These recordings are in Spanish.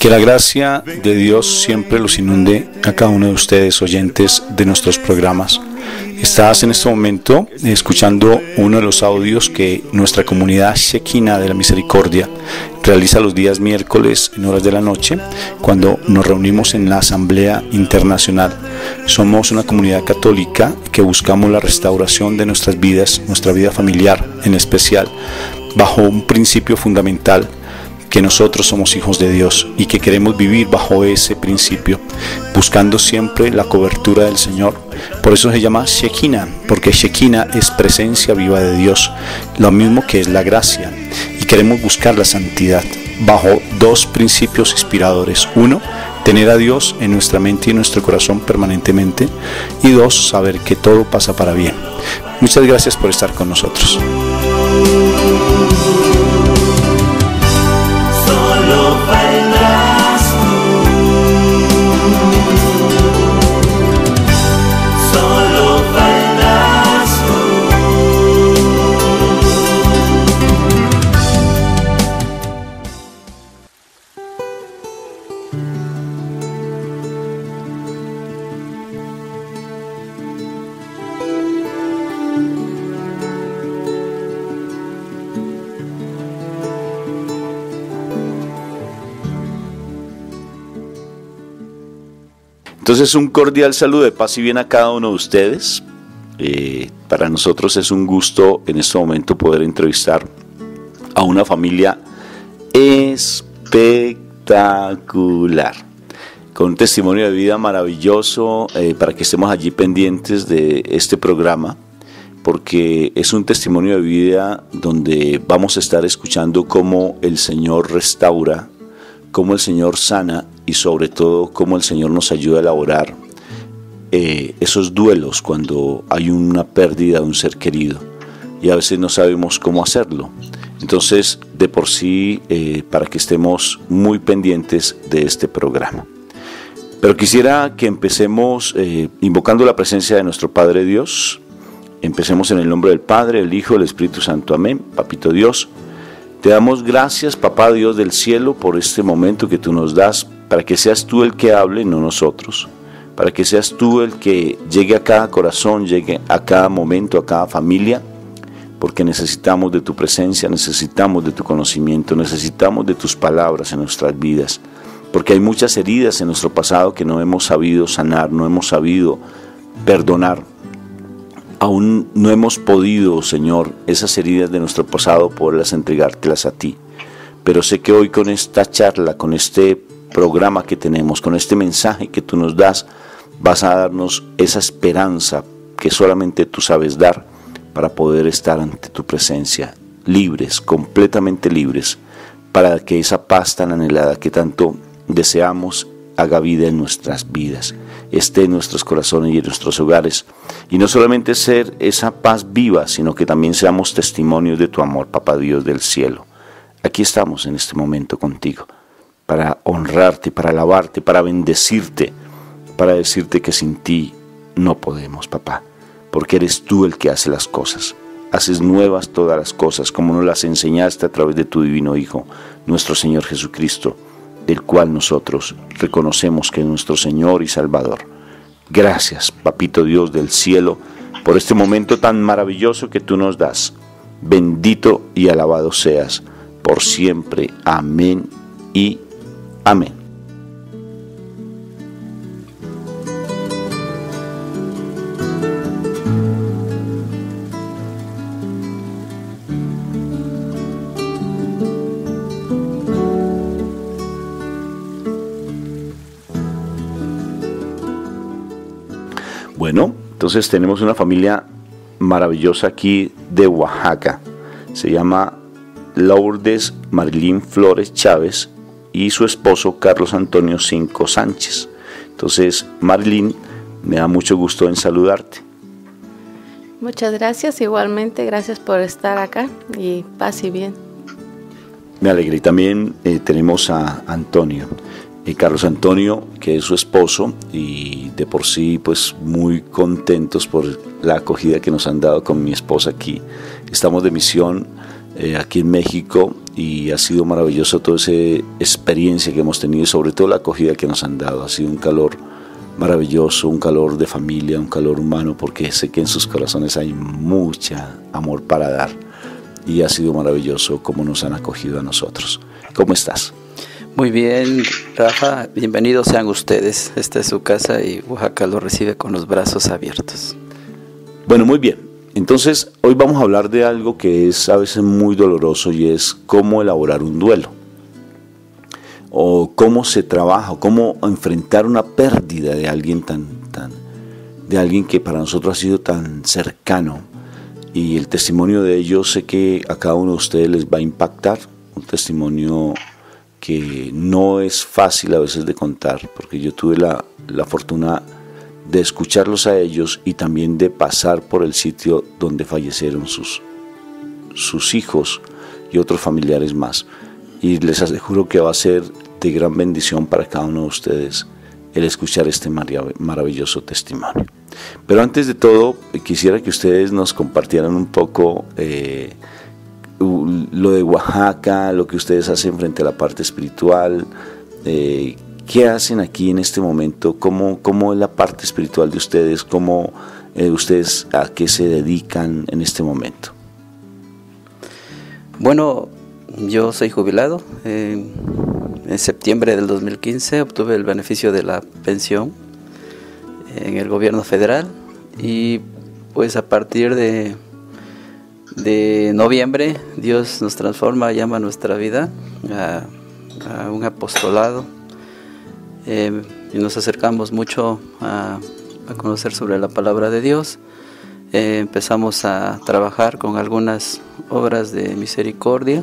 Que la gracia de Dios siempre los inunde a cada uno de ustedes, oyentes de nuestros programas. Estás en este momento escuchando uno de los audios que nuestra comunidad Shekinah de la Misericordia realiza los días miércoles en horas de la noche, cuando nos reunimos en la Asamblea Internacional. Somos una comunidad católica que buscamos la restauración de nuestras vidas, nuestra vida familiar en especial, bajo un principio fundamental: que nosotros somos hijos de Dios y que queremos vivir bajo ese principio, buscando siempre la cobertura del Señor. Por eso se llama Shekinah, porque Shekinah es presencia viva de Dios, lo mismo que es la gracia, y queremos buscar la santidad bajo dos principios inspiradores: uno, tener a Dios en nuestra mente y en nuestro corazón permanentemente, y dos, saber que todo pasa para bien. Muchas gracias por estar con nosotros. Entonces, un cordial saludo de paz y bien a cada uno de ustedes. Para nosotros es un gusto en este momento poder entrevistar a una familia espectacular, con un testimonio de vida maravilloso, para que estemos allí pendientes de este programa, porque es un testimonio de vida donde vamos a estar escuchando cómo el Señor restaura, cómo el Señor sana, y sobre todo cómo el Señor nos ayuda a elaborar esos duelos cuando hay una pérdida de un ser querido y a veces no sabemos cómo hacerlo. Entonces, de por sí, para que estemos muy pendientes de este programa. Pero quisiera que empecemos invocando la presencia de nuestro Padre Dios. Empecemos en el nombre del Padre, del Hijo, del Espíritu Santo. Amén. Papito Dios, te damos gracias, Papá Dios del cielo, por este momento que tú nos das, para que seas tú el que hable, no nosotros, para que seas tú el que llegue a cada corazón, llegue a cada momento, a cada familia, porque necesitamos de tu presencia, necesitamos de tu conocimiento, necesitamos de tus palabras en nuestras vidas, porque hay muchas heridas en nuestro pasado que no hemos sabido sanar, no hemos sabido perdonar. Aún no hemos podido, Señor, esas heridas de nuestro pasado, poderlas entregártelas a ti. Pero sé que hoy con esta charla, con este programa que tenemos, con este mensaje que tú nos das, vas a darnos esa esperanza que solamente tú sabes dar para poder estar ante tu presencia, libres, completamente libres, para que esa paz tan anhelada que tanto deseamos haga vida en nuestras vidas, esté en nuestros corazones y en nuestros hogares, y no solamente ser esa paz viva, sino que también seamos testimonios de tu amor, Papá Dios del cielo. Aquí estamos en este momento contigo, para honrarte, para alabarte, para bendecirte, para decirte que sin ti no podemos, papá, porque eres tú el que hace las cosas. Haces nuevas todas las cosas, como nos las enseñaste a través de tu divino Hijo, nuestro Señor Jesucristo, del cual nosotros reconocemos que es nuestro Señor y Salvador. Gracias, Papito Dios del cielo, por este momento tan maravilloso que tú nos das. Bendito y alabado seas por siempre. Amén y amén. Bueno, entonces tenemos una familia maravillosa aquí de Oaxaca. Se llama Lourdes Marilyn Flores Chávez y su esposo Carlos Antonio Cinco Sánchez. Entonces, Marilyn, me da mucho gusto en saludarte. Muchas gracias, igualmente, gracias por estar acá y paz y bien. Me alegra. Y también tenemos a Antonio, Carlos Antonio, que es su esposo, y de por sí pues muy contentos por la acogida que nos han dado con mi esposa aquí. Estamos de misión aquí en México y ha sido maravilloso toda esa experiencia que hemos tenido y sobre todo la acogida que nos han dado. Ha sido un calor maravilloso, un calor de familia, un calor humano, porque sé que en sus corazones hay mucha amor para dar y ha sido maravilloso cómo nos han acogido a nosotros. ¿Cómo estás? Muy bien, Rafa, bienvenidos sean ustedes. Esta es su casa y Oaxaca lo recibe con los brazos abiertos. Bueno, muy bien. Entonces, hoy vamos a hablar de algo que es a veces muy doloroso y es cómo elaborar un duelo. O cómo se trabaja, o cómo enfrentar una pérdida de alguien de alguien que para nosotros ha sido tan cercano. Y el testimonio de ellos sé que a cada uno de ustedes les va a impactar, un testimonio que no es fácil a veces de contar, porque yo tuve la fortuna de escucharlos a ellos y también de pasar por el sitio donde fallecieron sus hijos y otros familiares más. Y les aseguro que va a ser de gran bendición para cada uno de ustedes el escuchar este maravilloso testimonio. Pero antes de todo, quisiera que ustedes nos compartieran un poco lo de Oaxaca, lo que ustedes hacen frente a la parte espiritual, qué hacen aquí en este momento, cómo es la parte espiritual de ustedes, cómo ustedes a qué se dedican en este momento. Bueno, yo soy jubilado. En septiembre del 2015 obtuve el beneficio de la pensión en el gobierno federal y pues a partir de noviembre Dios nos transforma, llama nuestra vida a un apostolado y nos acercamos mucho a conocer sobre la palabra de Dios. Empezamos a trabajar con algunas obras de misericordia,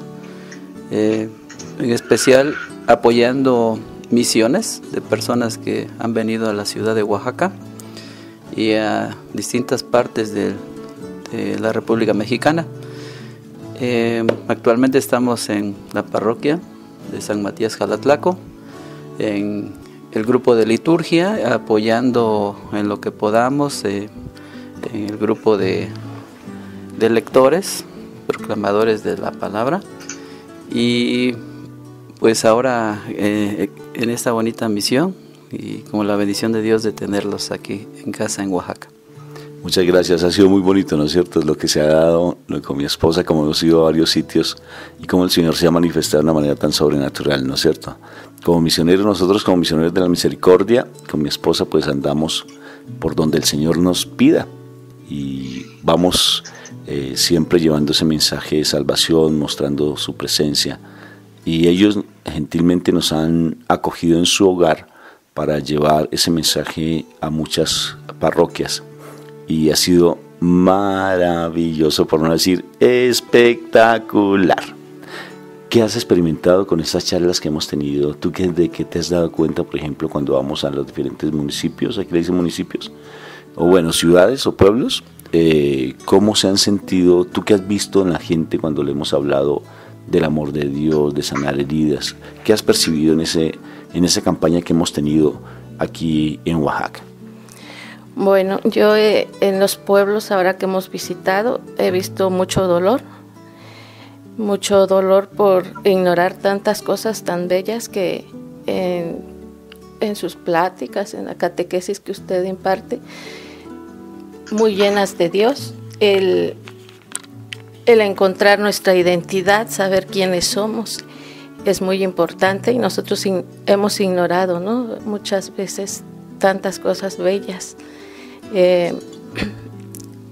en especial apoyando misiones de personas que han venido a la ciudad de Oaxaca y a distintas partes de la República Mexicana. Actualmente estamos en la parroquia de San Matías Jalatlaco, en el grupo de liturgia, apoyando en lo que podamos, en el grupo de lectores, proclamadores de la palabra, y pues ahora en esta bonita misión y con la bendición de Dios de tenerlos aquí en casa en Oaxaca. Muchas gracias, ha sido muy bonito, ¿no es cierto? Lo que se ha dado con mi esposa, como hemos ido a varios sitios y cómo el Señor se ha manifestado de una manera tan sobrenatural, ¿no es cierto? Como misioneros, nosotros como misioneros de la misericordia, con mi esposa pues andamos por donde el Señor nos pida y vamos siempre llevando ese mensaje de salvación, mostrando su presencia, y ellos gentilmente nos han acogido en su hogar para llevar ese mensaje a muchas parroquias. Y ha sido maravilloso, por no decir espectacular. ¿Qué has experimentado con estas charlas que hemos tenido? ¿Tú de qué te has dado cuenta, por ejemplo, cuando vamos a los diferentes municipios? Aquí le dicen municipios, o bueno, ciudades o pueblos. ¿Cómo se han sentido? ¿Tú qué has visto en la gente cuando le hemos hablado del amor de Dios, de sanar heridas? ¿Qué has percibido en esa campaña que hemos tenido aquí en Oaxaca? Bueno, yo en los pueblos ahora que hemos visitado he visto mucho dolor por ignorar tantas cosas tan bellas que en sus pláticas, en la catequesis que usted imparte, muy llenas de Dios, el encontrar nuestra identidad, saber quiénes somos, es muy importante y nosotros hemos ignorado, ¿no? Muchas veces tantas cosas bellas.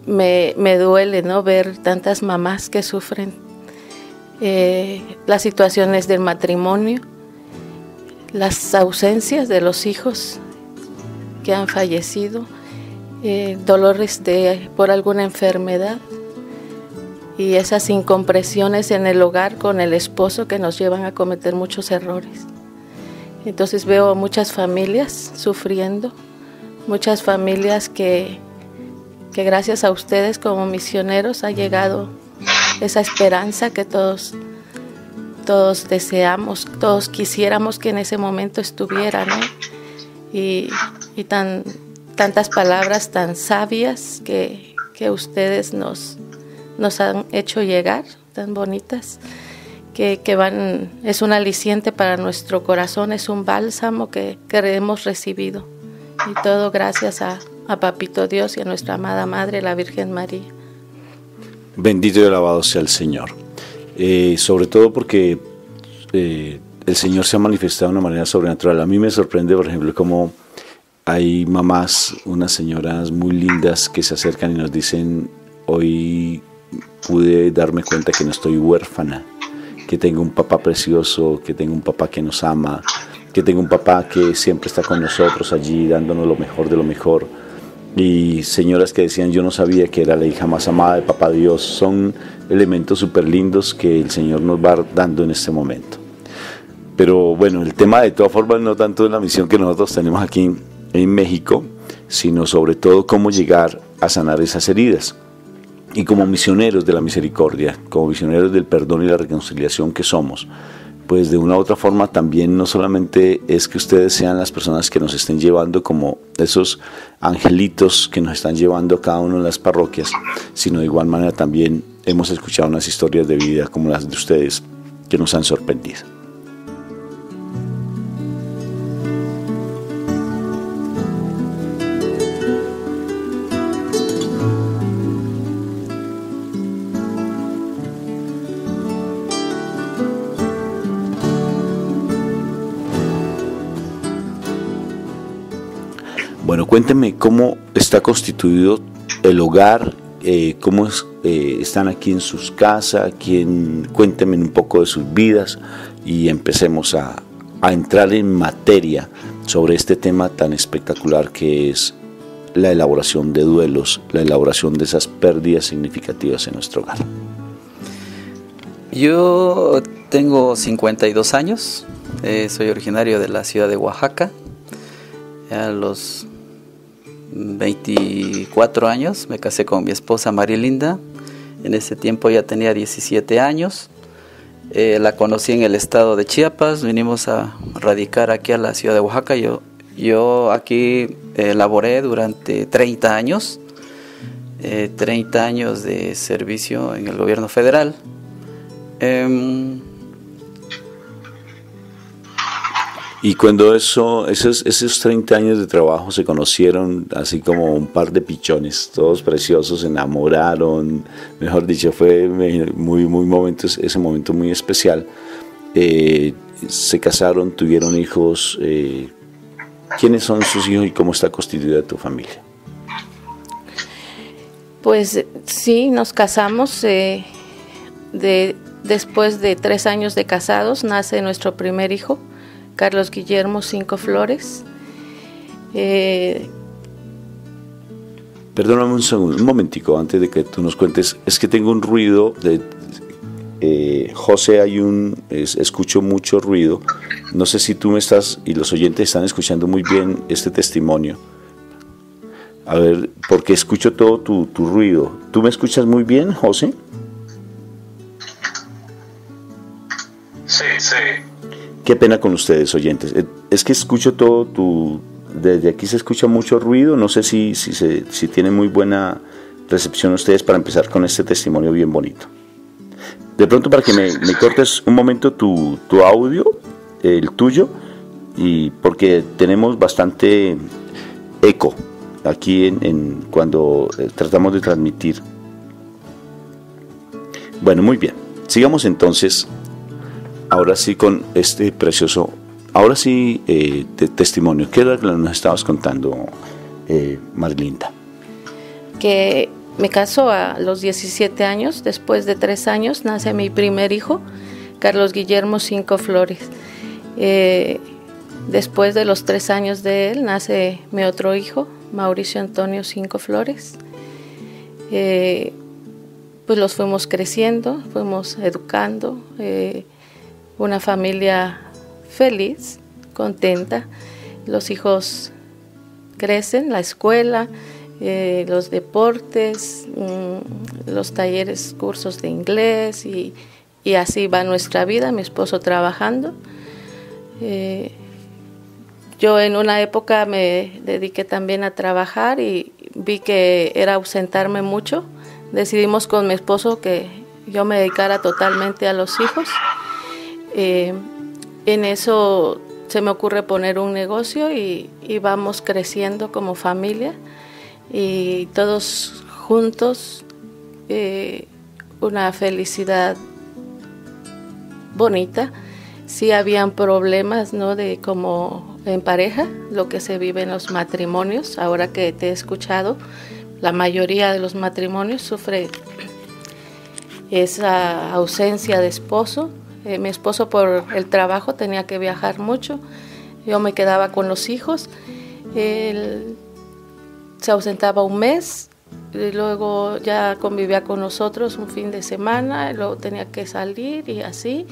Me duele, ¿no?, ver tantas mamás que sufren las situaciones del matrimonio, las ausencias de los hijos que han fallecido, dolores por alguna enfermedad y esas incomprensiones en el hogar con el esposo que nos llevan a cometer muchos errores. Entonces veo muchas familias sufriendo, muchas familias que gracias a ustedes como misioneros ha llegado esa esperanza que todos deseamos, todos quisiéramos que en ese momento estuviera, ¿no? Y tantas palabras tan sabias que ustedes nos han hecho llegar, tan bonitas, es un aliciente para nuestro corazón, es un bálsamo que hemos recibido. Y todo gracias a Papito Dios y a nuestra amada Madre, la Virgen María. Bendito y alabado sea el Señor. Sobre todo porque el Señor se ha manifestado de una manera sobrenatural. A mí me sorprende, por ejemplo, cómo hay mamás, unas señoras muy lindas que se acercan y nos dicen: hoy pude darme cuenta que no estoy huérfana, que tengo un papá precioso, que tengo un papá que nos ama, que tengo un papá que siempre está con nosotros allí dándonos lo mejor de lo mejor. Y señoras que decían: yo no sabía que era la hija más amada de Papá Dios. Son elementos súper lindos que el Señor nos va dando en este momento. Pero bueno, el tema de todas formas no tanto de la misión que nosotros tenemos aquí en México, sino sobre todo cómo llegar a sanar esas heridas. Y como misioneros de la misericordia, como misioneros del perdón y la reconciliación que somos, pues de una u otra forma también no solamente es que ustedes sean las personas que nos estén llevando como esos angelitos que nos están llevando cada uno en las parroquias, sino de igual manera también hemos escuchado unas historias de vida como las de ustedes que nos han sorprendido. Bueno, cuéntenme cómo está constituido el hogar, cómo están aquí en sus casas, cuéntenme un poco de sus vidas y empecemos a entrar en materia sobre este tema tan espectacular que es la elaboración de duelos, la elaboración de esas pérdidas significativas en nuestro hogar. Yo tengo 52 años, soy originario de la ciudad de Oaxaca. A los 24 años me casé con mi esposa Marilinda. En ese tiempo ya tenía 17 años. La conocí en el estado de Chiapas. Vinimos a radicar aquí a la ciudad de Oaxaca. Yo aquí laboré durante 30 años. 30 años de servicio en el gobierno federal. Y cuando esos 30 años de trabajo se conocieron así como un par de pichones, todos preciosos, se enamoraron, mejor dicho, fue ese momento muy especial. Se casaron, tuvieron hijos. ¿Quiénes son sus hijos y cómo está constituida tu familia? Pues sí, nos casamos. Después de 3 años de casados nace nuestro primer hijo, Carlos Guillermo Cinco Flores. Perdóname un momentico antes de que tú nos cuentes. Es que tengo un ruido José, escucho mucho ruido. No sé si tú me estás y los oyentes están escuchando muy bien este testimonio. A ver, porque escucho todo tu ruido. ¿Tú me escuchas muy bien, José? Sí. Qué pena con ustedes, oyentes. Es que escucho desde aquí se escucha mucho ruido. No sé si tienen muy buena recepción ustedes para empezar con este testimonio bien bonito. De pronto, para que me cortes un momento tu audio, el tuyo, y porque tenemos bastante eco aquí cuando tratamos de transmitir. Bueno, muy bien. Sigamos entonces. Ahora sí con este precioso, testimonio. ¿Qué era lo que nos estabas contando, Marilinda? Que me caso a los 17 años, después de 3 años nace mi primer hijo, Carlos Guillermo Cinco Flores. Después de los 3 años de él nace mi otro hijo, Mauricio Antonio Cinco Flores. Pues los fuimos creciendo, fuimos educando, una familia feliz, contenta. Los hijos crecen, la escuela, los deportes, los talleres, cursos de inglés y así va nuestra vida, mi esposo trabajando. Yo en una época me dediqué también a trabajar y vi que era ausentarme mucho. Decidimos con mi esposo que yo me dedicara totalmente a los hijos. En eso se me ocurre poner un negocio y vamos creciendo como familia y todos juntos, una felicidad bonita. Sí habían problemas, ¿no?, de como en pareja, lo que se vive en los matrimonios. Ahora que te he escuchado, la mayoría de los matrimonios sufre esa ausencia de esposo. Mi esposo por el trabajo tenía que viajar mucho, yo me quedaba con los hijos. Él se ausentaba un mes, y luego ya convivía con nosotros un fin de semana, y luego tenía que salir y así.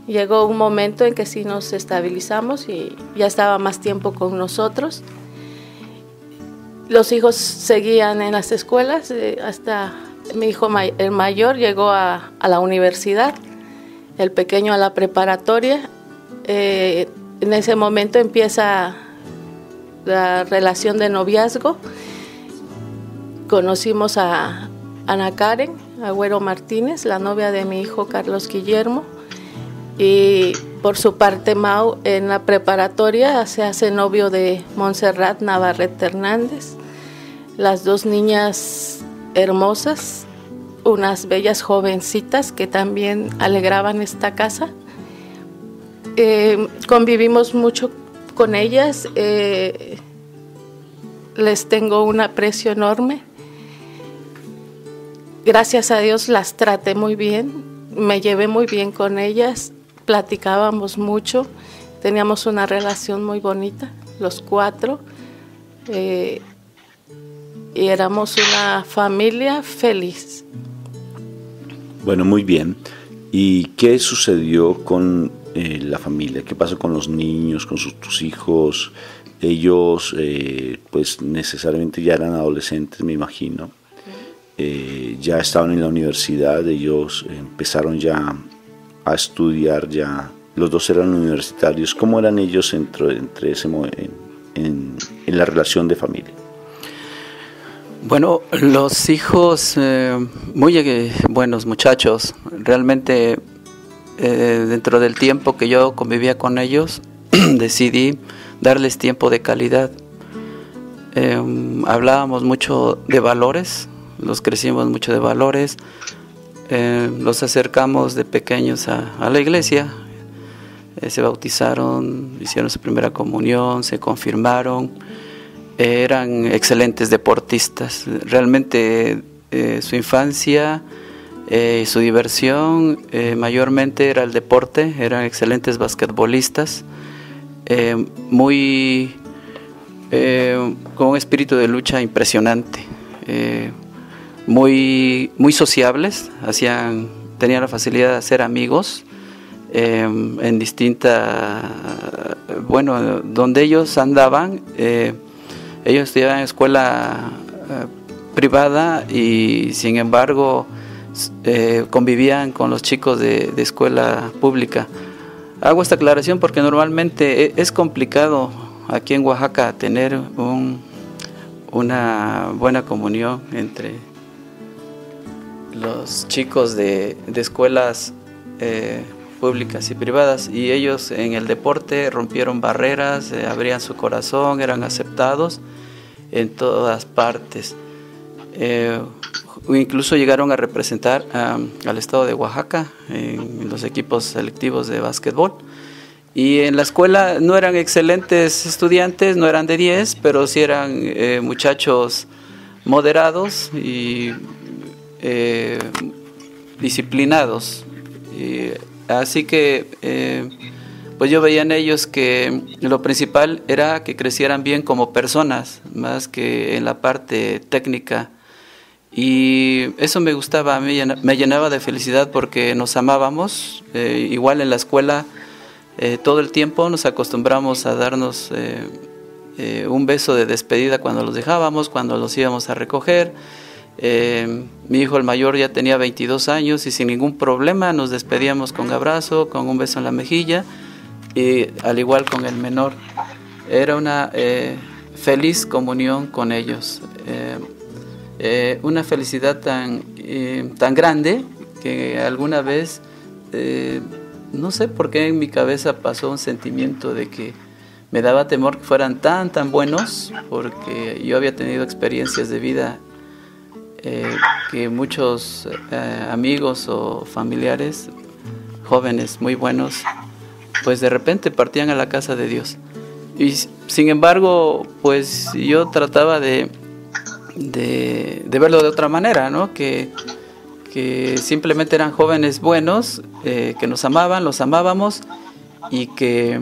Llegó un momento en que sí nos estabilizamos y ya estaba más tiempo con nosotros. Los hijos seguían en las escuelas, hasta mi hijo el mayor llegó a la universidad, el pequeño a la preparatoria. En ese momento empieza la relación de noviazgo. Conocimos a Ana Karen Agüero Martínez, la novia de mi hijo Carlos Guillermo. Y por su parte, Mau en la preparatoria se hace novio de Montserrat Navarrete Hernández. Las dos niñas hermosas, unas bellas jovencitas que también alegraban esta casa. Convivimos mucho con ellas, les tengo un aprecio enorme. Gracias a Dios las traté muy bien, me llevé muy bien con ellas. Platicábamos mucho, teníamos una relación muy bonita, los cuatro, y éramos una familia feliz. Bueno, muy bien. ¿Y qué sucedió con la familia? ¿Qué pasó con los niños, con tus hijos? Ellos, pues necesariamente ya eran adolescentes, me imagino. Ya estaban en la universidad, ellos empezaron ya a estudiar, ya los dos eran universitarios. ¿Cómo eran ellos entre ese en la relación de familia? Bueno, los hijos, muy buenos muchachos. Realmente dentro del tiempo que yo convivía con ellos, decidí darles tiempo de calidad. Hablábamos mucho de valores, los crecimos mucho de valores. Los acercamos de pequeños a la iglesia, se bautizaron, hicieron su primera comunión, se confirmaron, eran excelentes deportistas. Realmente su infancia, su diversión mayormente era el deporte, eran excelentes basquetbolistas, con un espíritu de lucha impresionante. Muy sociables, tenían la facilidad de hacer amigos en donde ellos andaban. Ellos estudiaban en escuela privada y sin embargo convivían con los chicos de escuela pública. Hago esta aclaración porque normalmente es complicado aquí en Oaxaca tener una buena comunión entre los chicos de escuelas públicas y privadas, y ellos en el deporte rompieron barreras, abrían su corazón, eran aceptados en todas partes. Incluso llegaron a representar al estado de Oaxaca en los equipos selectivos de básquetbol. Y en la escuela no eran excelentes estudiantes, no eran de 10, pero sí eran muchachos moderados y disciplinados. Así que pues yo veía en ellos que lo principal era que crecieran bien como personas, más que en la parte técnica. Y eso me gustaba, a mí me llenaba de felicidad porque nos amábamos. Igual en la escuela todo el tiempo nos acostumbramos a darnos un beso de despedida cuando los dejábamos, cuando los íbamos a recoger. Mi hijo el mayor ya tenía 22 años y sin ningún problema nos despedíamos con abrazo, con un beso en la mejilla, y al igual con el menor. Era una feliz comunión con ellos, una felicidad tan grande que alguna vez no sé por qué en mi cabeza pasó un sentimiento de que me daba temor que fueran tan buenos, porque yo había tenido experiencias de vida que muchos amigos o familiares, jóvenes muy buenos, pues de repente partían a la casa de Dios. Y sin embargo, pues yo trataba de verlo de otra manera, ¿no? Que simplemente eran jóvenes buenos, que nos amaban, los amábamos, y que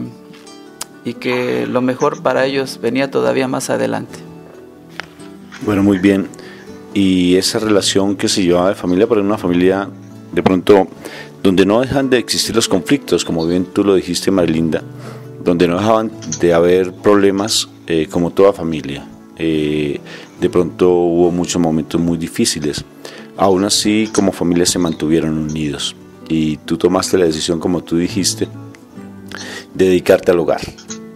lo mejor para ellos venía todavía más adelante. Bueno, muy bien. Y esa relación que se llevaba de familia, pero en una familia de pronto donde no dejan de existir los conflictos, como bien tú lo dijiste, Marilinda, donde no dejaban de haber problemas, como toda familia. De pronto hubo muchos momentos muy difíciles. Aún así, como familia se mantuvieron unidos. Y tú tomaste la decisión, como tú dijiste, de dedicarte al hogar.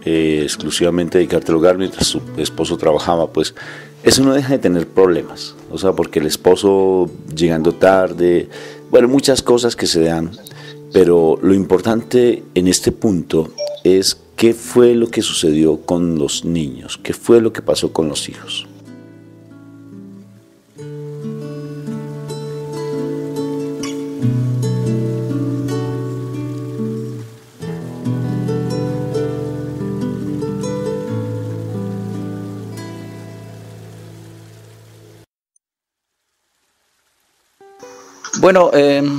Exclusivamente dedicarte al hogar mientras su esposo trabajaba. Pues eso no deja de tener problemas. O sea, porque el esposo llegando tarde, bueno, muchas cosas que se dan. Pero lo importante en este punto es qué fue lo que sucedió con los niños, qué fue lo que pasó con los hijos. Bueno, el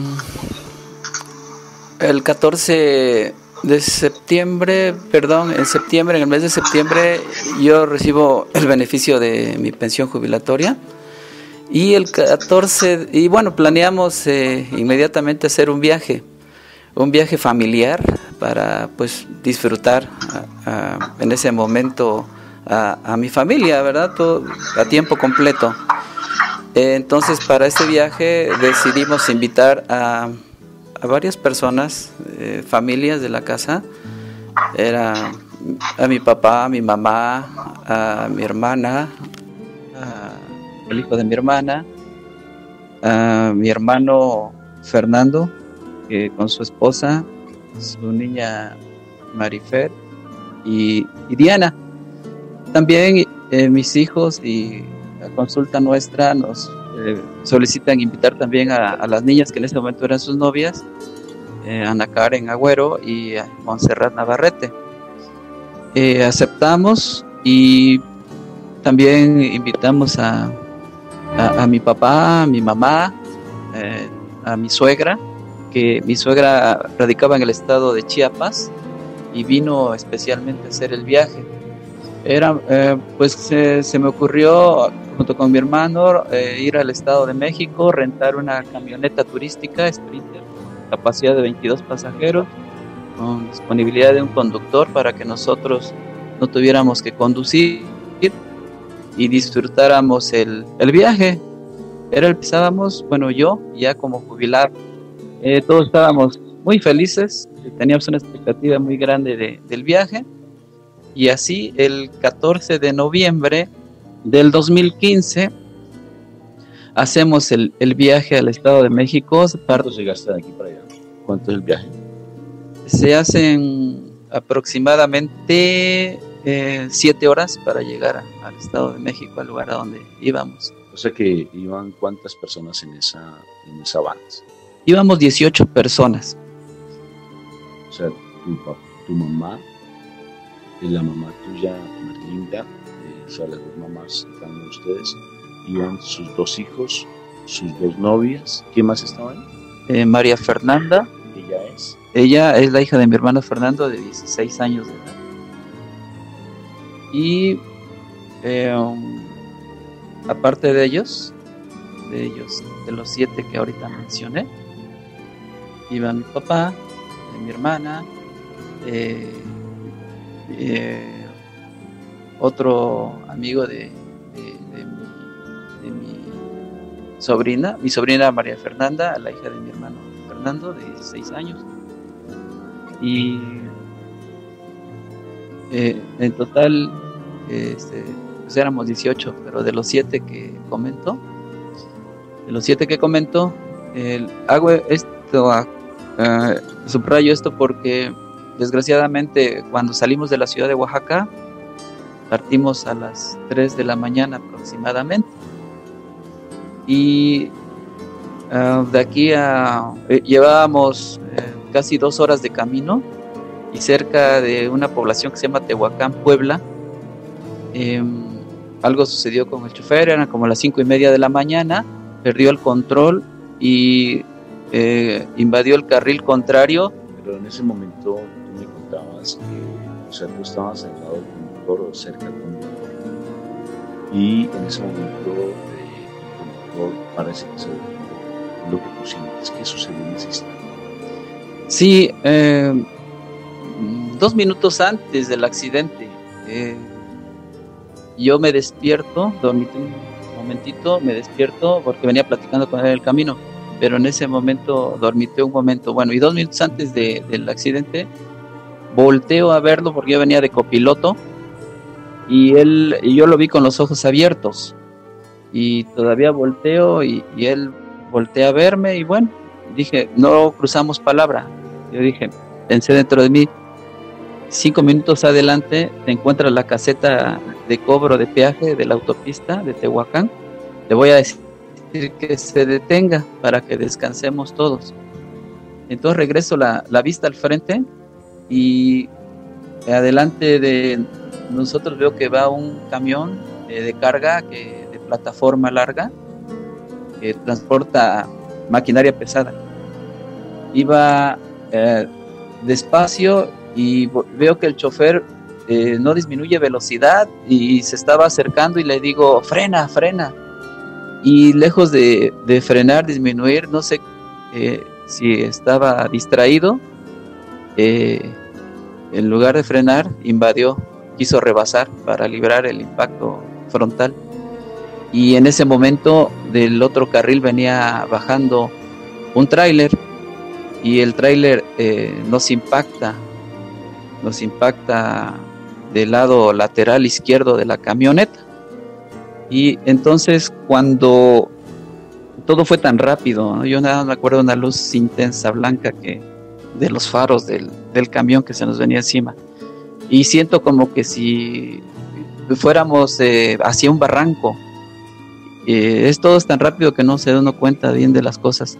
14 de septiembre, en el mes de septiembre yo recibo el beneficio de mi pensión jubilatoria, y el 14, y bueno, planeamos inmediatamente hacer un viaje familiar para pues disfrutar en ese momento a mi familia, ¿verdad? Todo a tiempo completo. Entonces, para este viaje decidimos invitar a varias personas, familias de la casa. Era a mi papá, a mi mamá, a mi hermana, el hijo de mi hermana, a mi hermano Fernando, con su esposa, su niña Marifer y Diana. También mis hijos, y a consulta nuestra nos solicitan invitar también a las niñas que en ese momento eran sus novias, Ana Karen Agüero y Montserrat Navarrete. Aceptamos, y también invitamos a mi papá, a mi mamá, a mi suegra, que mi suegra radicaba en el estado de Chiapas y vino especialmente a hacer el viaje. Se me ocurrió, junto con mi hermano, ir al Estado de México, rentar una camioneta turística Sprinter, capacidad de 22 pasajeros, con disponibilidad de un conductor para que nosotros no tuviéramos que conducir y disfrutáramos el viaje. Empezábamos, bueno, yo ya como jubilado, todos estábamos muy felices, teníamos una expectativa muy grande del viaje. Y así, el 14 de noviembre del 2015, hacemos el viaje al Estado de México. ¿Cuánto se gasta de aquí para allá? ¿Cuánto es el viaje? Se hacen aproximadamente 7 horas para llegar al Estado de México, al lugar a donde íbamos. O sea que iban ¿cuántas personas en esa van? Íbamos 18 personas. O sea, tu mamá, la mamá tuya, Marilinda, o sea, las dos mamás de cada uno de ustedes, iban sus 2 hijos, sus 2 novias. ¿Quién más estaba ahí? María Fernanda. Ella es la hija de mi hermano Fernando, de 16 años de edad. Y aparte de ellos, de los 7 que ahorita mencioné, iba mi papá, mi hermana, otro amigo de mi sobrina María Fernanda, la hija de mi hermano Fernando, de 16 años. Y en total pues éramos 18, pero de los 7 que comentó, hago esto Subrayo esto porque desgraciadamente cuando salimos de la ciudad de Oaxaca partimos a las 3 de la mañana aproximadamente y de aquí llevábamos casi 2 horas de camino y cerca de una población que se llama Tehuacán, Puebla. Algo sucedió con el chofer, eran como las 5:30 de la mañana, perdió el control y invadió el carril contrario. Pero en ese momento tú me contabas que, o sea, tú estabas al lado del conductor o cerca del conductor y en ese momento el conductor parece que se detuvo. Lo que tú sientes, ¿qué sucedió en ese instante? Sí, 2 minutos antes del accidente, yo me despierto, dormí un momentito, me despierto porque venía platicando con él en el camino, pero en ese momento dormité un momento, bueno, y 2 minutos antes del accidente, volteo a verlo porque yo venía de copiloto y yo lo vi con los ojos abiertos y todavía volteo y él voltea a verme y bueno, dije, no cruzamos palabra. Yo dije, pensé dentro de mí, 5 minutos adelante te encuentras la caseta de cobro de peaje de la autopista de Tehuacán. Le voy a decir que se detenga para que descansemos todos. Entonces regreso la vista al frente y adelante de nosotros veo que va un camión de carga de plataforma larga que transporta maquinaria pesada. Iba despacio y veo que el chofer no disminuye velocidad y se estaba acercando y le digo, frena, frena. Y lejos de frenar, disminuir, no sé si estaba distraído, en lugar de frenar, quiso rebasar para librar el impacto frontal. Y en ese momento del otro carril venía bajando un tráiler y el tráiler nos impacta del lado lateral izquierdo de la camioneta. Y entonces cuando todo fue tan rápido, ¿no? Yo nada más me acuerdo de una luz intensa blanca de los faros del camión que se nos venía encima. Y siento como que si fuéramos hacia un barranco. Todo es tan rápido que no se da uno cuenta bien de las cosas.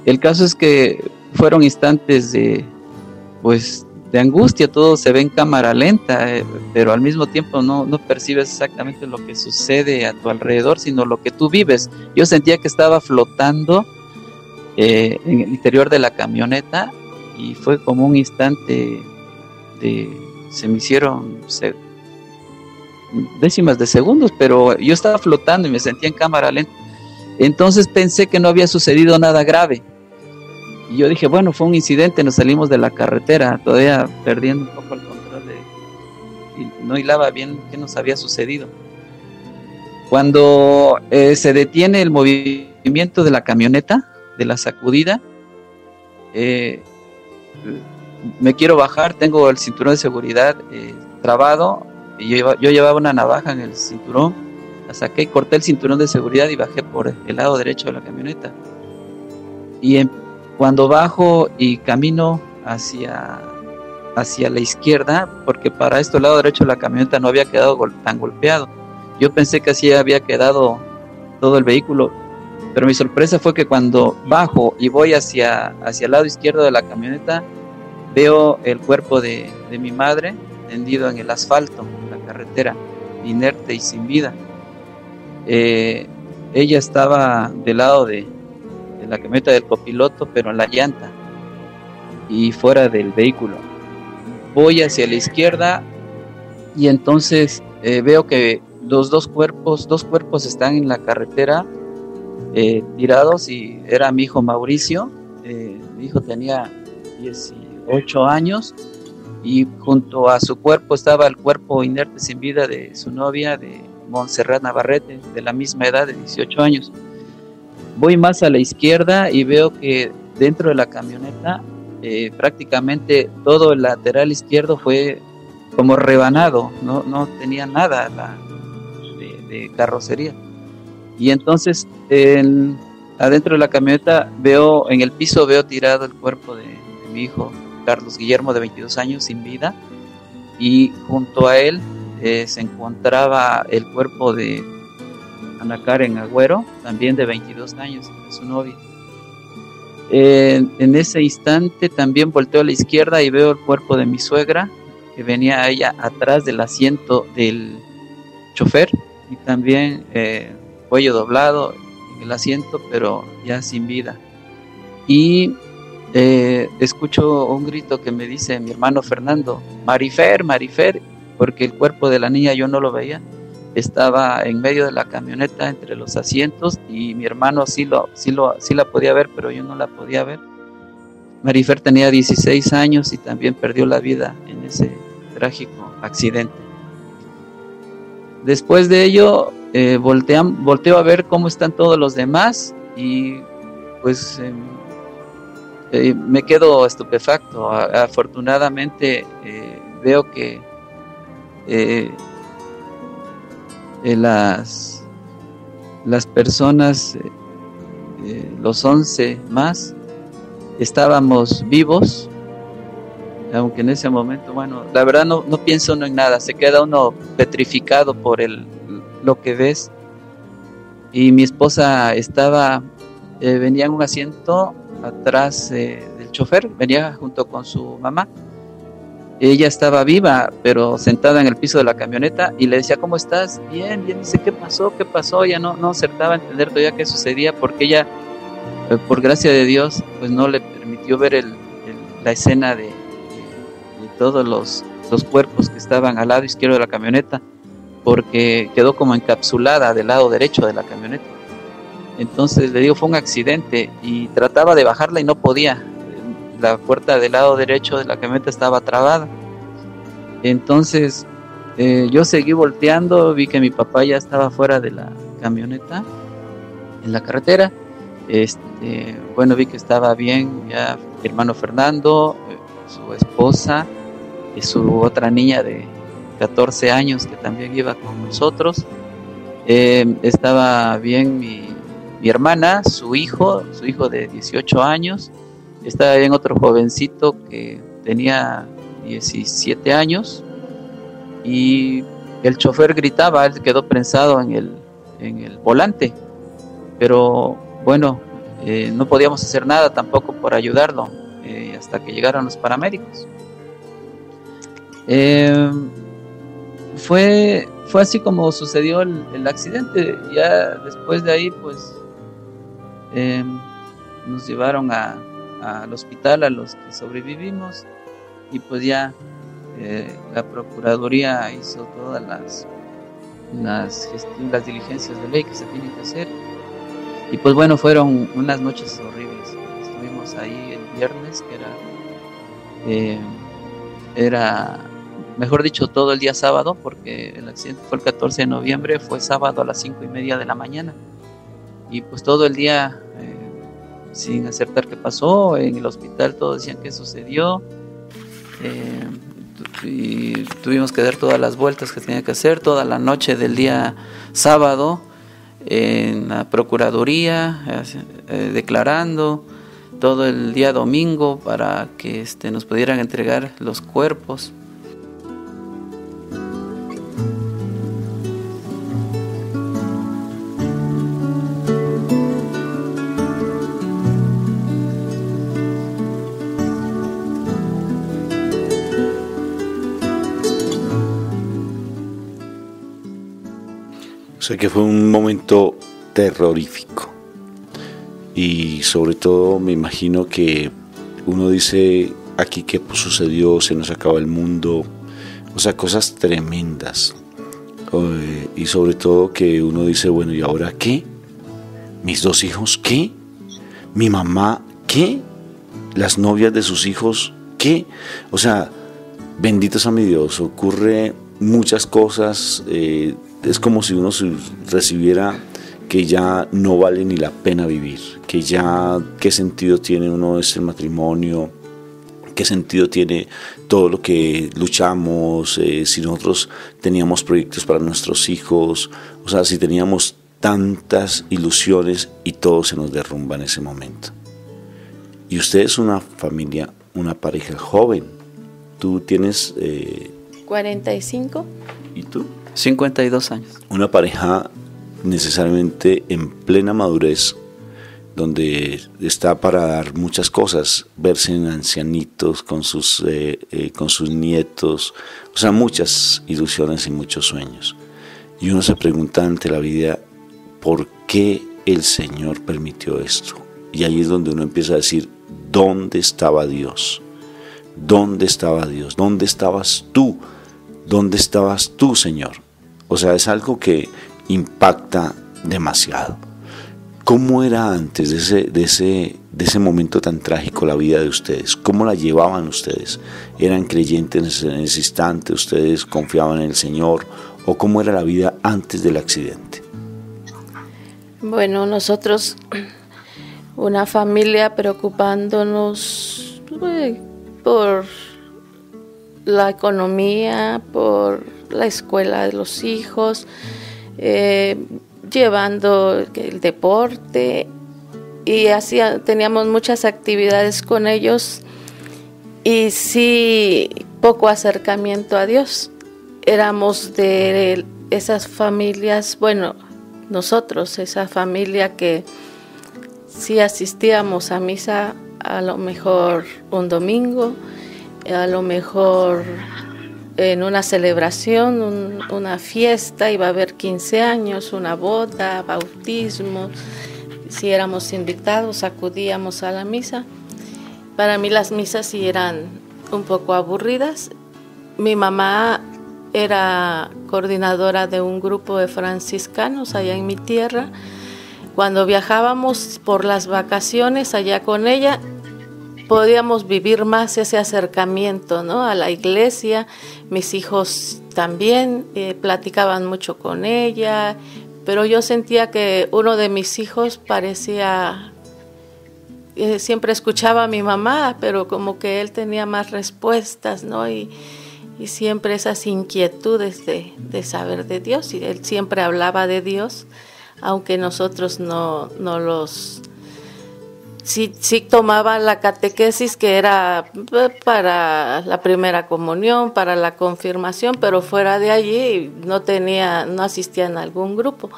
El caso es que fueron instantes de angustia, todo se ve en cámara lenta, pero al mismo tiempo no percibes exactamente lo que sucede a tu alrededor, sino lo que tú vives. Yo sentía que estaba flotando en el interior de la camioneta y fue como un instante se me hicieron décimas de segundos, pero yo estaba flotando y me sentía en cámara lenta. Entonces pensé que no había sucedido nada grave. Y yo dije, bueno, fue un incidente, nos salimos de la carretera, todavía perdiendo un poco el control y no hilaba bien qué nos había sucedido. Cuando se detiene el movimiento de la camioneta, de la sacudida, me quiero bajar, tengo el cinturón de seguridad trabado, y yo llevaba una navaja en el cinturón, la saqué y corté el cinturón de seguridad y bajé por el lado derecho de la camioneta. Y cuando bajo y camino hacia la izquierda, porque para esto el lado derecho de la camioneta no había quedado tan golpeado. Yo pensé que así había quedado todo el vehículo, pero mi sorpresa fue que cuando bajo y voy hacia el lado izquierdo de la camioneta, veo el cuerpo de mi madre tendido en el asfalto, en la carretera, inerte y sin vida. Ella estaba del lado de la camioneta del copiloto, pero en la llanta y fuera del vehículo. Voy hacia la izquierda y entonces veo que los dos cuerpos están en la carretera tirados, y era mi hijo Mauricio. Mi hijo tenía 18 años y junto a su cuerpo estaba el cuerpo inerte sin vida de su novia, de Montserrat Navarrete, de la misma edad, de 18 años. Voy más a la izquierda y veo que dentro de la camioneta prácticamente todo el lateral izquierdo fue como rebanado, no tenía nada de carrocería. Y entonces adentro de la camioneta veo, en el piso veo tirado el cuerpo de mi hijo, Carlos Guillermo, de 22 años, sin vida, y junto a él se encontraba el cuerpo de Ana Karen Agüero, también de 22 años, de su novia. En ese instante también volteo a la izquierda y veo el cuerpo de mi suegra, que venía ella atrás del asiento del chofer, y también cuello doblado en el asiento, pero ya sin vida. Y escucho un grito que me dice mi hermano Fernando: Marifer, Marifer, porque el cuerpo de la niña yo no lo veía, estaba en medio de la camioneta entre los asientos, y mi hermano sí la podía ver, pero yo no la podía ver. Marifer tenía 16 años y también perdió la vida en ese trágico accidente. Después de ello volteo a ver cómo están todos los demás, y pues me quedo estupefacto. Afortunadamente veo que las personas, los 11 más, estábamos vivos, aunque en ese momento, bueno, la verdad no piensa uno en nada, se queda uno petrificado por lo que ves. Y mi esposa venía en un asiento atrás del chofer, venía junto con su mamá. Ella estaba viva, pero sentada en el piso de la camioneta, y le decía: ¿cómo estás? Bien, bien. Dice: ¿qué pasó? Ella no acertaba a entender todavía qué sucedía, porque ella, por gracia de Dios, pues no le permitió ver la escena de todos los cuerpos que estaban al lado izquierdo de la camioneta, porque quedó como encapsulada del lado derecho de la camioneta. Entonces le digo, fue un accidente, y trataba de bajarla y no podía. La puerta del lado derecho de la camioneta estaba trabada. Entonces yo seguí volteando, vi que mi papá ya estaba fuera de la camioneta, en la carretera. Bueno, vi que estaba bien ya mi hermano Fernando, su esposa y su otra niña de 14 años que también iba con nosotros. Estaba bien mi hermana, su hijo de 18 años. Estaba bien otro jovencito que tenía 17 años, y el chofer gritaba, él quedó prensado en el volante, pero bueno, no podíamos hacer nada tampoco por ayudarlo hasta que llegaron los paramédicos. Fue así como sucedió el accidente. Ya después de ahí, pues nos llevaron al hospital a los que sobrevivimos, y pues ya la Procuraduría hizo todas las diligencias de ley que se tienen que hacer, y pues bueno, fueron unas noches horribles. Estuvimos ahí el viernes, que era mejor dicho, todo el día sábado, porque el accidente fue el 14 de noviembre, fue sábado a las 5:30 de la mañana, y pues todo el día sin acertar qué pasó. En el hospital todos decían qué sucedió, y tuvimos que dar todas las vueltas que tenía que hacer toda la noche del día sábado en la Procuraduría, declarando todo el día domingo para que nos pudieran entregar los cuerpos. O sea que fue un momento terrorífico, y sobre todo me imagino que uno dice, aquí qué sucedió, se nos acaba el mundo, o sea, cosas tremendas, y sobre todo que uno dice, bueno, ¿y ahora qué? ¿Mis dos hijos qué? ¿Mi mamá qué? ¿Las novias de sus hijos qué? O sea, bendito sea mi Dios, ocurre muchas cosas. Es como si uno recibiera que ya no vale ni la pena vivir, que ya qué sentido tiene uno el matrimonio, qué sentido tiene todo lo que luchamos, si nosotros teníamos proyectos para nuestros hijos, o sea, si teníamos tantas ilusiones y todo se nos derrumba en ese momento. Y usted es una familia, una pareja joven. Tú tienes... 45. ¿Y tú? 52 años. Una pareja necesariamente en plena madurez, donde está para dar muchas cosas, verse en ancianitos con sus nietos, o sea, muchas ilusiones y muchos sueños. Y uno se pregunta ante la vida, ¿por qué el Señor permitió esto? Y ahí es donde uno empieza a decir, ¿dónde estaba Dios? ¿Dónde estaba Dios? ¿Dónde estabas tú? ¿Dónde estabas tú, Señor? O sea, es algo que impacta demasiado. ¿Cómo era antes de ese momento tan trágico la vida de ustedes? ¿Cómo la llevaban ustedes? ¿Eran creyentes en ese instante? ¿Ustedes confiaban en el Señor? ¿O cómo era la vida antes del accidente? Bueno, nosotros, una familia preocupándonos por la economía, por la escuela de los hijos, llevando el deporte, y teníamos muchas actividades con ellos y sí poco acercamiento a Dios. Éramos de esas familias, bueno, nosotros, esa familia que sí asistíamos a misa a lo mejor un domingo, a lo mejor en una celebración, una fiesta, iba a haber 15 años, una boda, bautismo. Si éramos invitados, acudíamos a la misa. Para mí las misas sí eran un poco aburridas. Mi mamá era coordinadora de un grupo de franciscanos allá en mi tierra. Cuando viajábamos por las vacaciones allá con ella, podíamos vivir más ese acercamiento, ¿no?, a la iglesia. Mis hijos también platicaban mucho con ella, pero yo sentía que uno de mis hijos parecía, siempre escuchaba a mi mamá, pero como que él tenía más respuestas, ¿no? Y siempre esas inquietudes de saber de Dios, y él siempre hablaba de Dios, aunque nosotros no los... Sí tomaba la catequesis, que era para la primera comunión, para la confirmación, pero fuera de allí no asistía en algún grupo.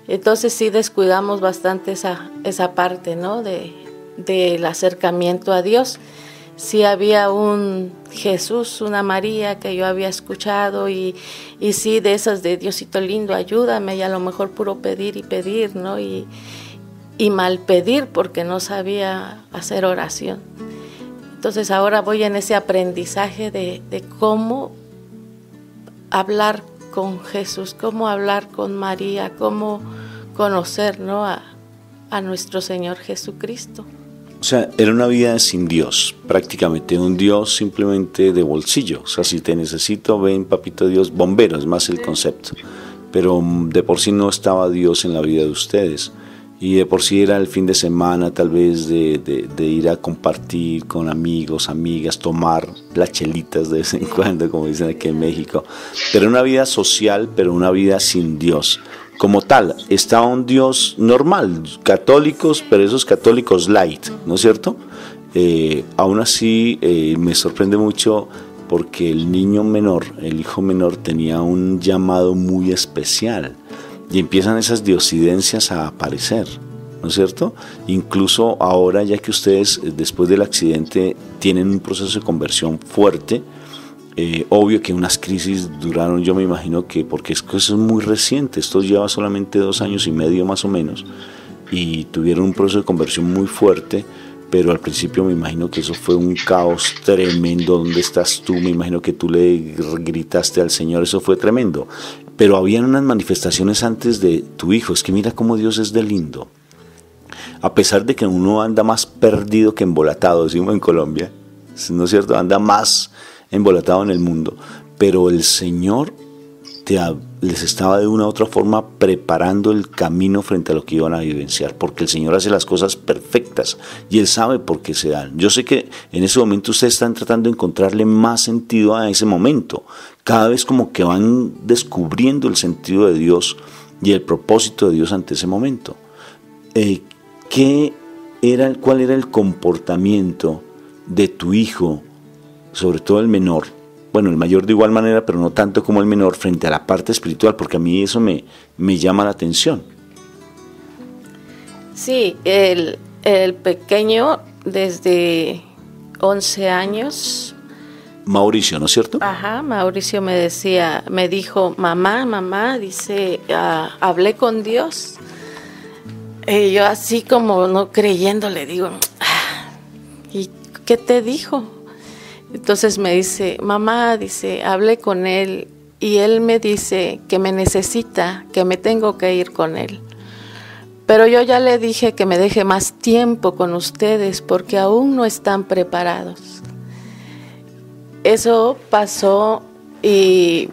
Entonces sí descuidamos bastante esa parte, ¿no?, del acercamiento a Dios. Sí había un Jesús, una María que yo había escuchado, y sí de esas de Diosito lindo, ayúdame, y a lo mejor puro pedir y pedir, ¿no? Y mal pedir porque no sabía hacer oración. Entonces ahora voy en ese aprendizaje de cómo hablar con Jesús, cómo hablar con María, cómo conocer, ¿no?, a nuestro Señor Jesucristo. O sea, era una vida sin Dios, prácticamente un Dios simplemente de bolsillo. O sea, si te necesito, ven papito Dios, bombero, es más el concepto. Pero de por sí no estaba Dios en la vida de ustedes. Y de por sí era el fin de semana, tal vez de ir a compartir con amigos, amigas, tomar las chelitas de vez en cuando, como dicen aquí en México. Pero una vida social, pero una vida sin Dios. Como tal, estaba un Dios normal, católicos, pero esos católicos light, ¿no es cierto? Aún así, me sorprende mucho porque el niño menor, el hijo menor, tenía un llamado muy especial. Y empiezan esas diosidencias a aparecer, ¿no es cierto? Incluso ahora, ya que ustedes después del accidente tienen un proceso de conversión fuerte, obvio que unas crisis duraron, yo me imagino que, porque eso es muy reciente, esto lleva solamente 2 años y medio más o menos, y tuvieron un proceso de conversión muy fuerte, pero al principio me imagino que eso fue un caos tremendo. ¿Dónde estás tú? Me imagino que tú le gritaste al Señor, eso fue tremendo. Pero habían unas manifestaciones antes de tu hijo. Es que mira cómo Dios es de lindo. A pesar de que uno anda más perdido que embolatado, decimos en Colombia, ¿no es cierto? Anda más embolatado en el mundo. Pero el Señor les estaba de una u otra forma preparando el camino frente a lo que iban a vivenciar, porque el Señor hace las cosas perfectas y Él sabe por qué se dan. Yo sé que en ese momento ustedes están tratando de encontrarle más sentido a ese momento, cada vez como que van descubriendo el sentido de Dios y el propósito de Dios ante ese momento. ¿Cuál era el comportamiento de tu hijo, sobre todo el menor? Bueno, el mayor de igual manera, pero no tanto como el menor, frente a la parte espiritual, porque a mí eso me llama la atención. Sí, el pequeño desde 11 años. Mauricio, ¿no es cierto? Ajá, Mauricio me dijo, mamá, dice, hablé con Dios. Y yo así como no creyendo le digo, ¿y qué te dijo? Entonces me dice, mamá, dice, hablé con él y él me dice que me necesita, que me tengo que ir con él. Pero yo ya le dije que me deje más tiempo con ustedes porque aún no están preparados. Eso pasó y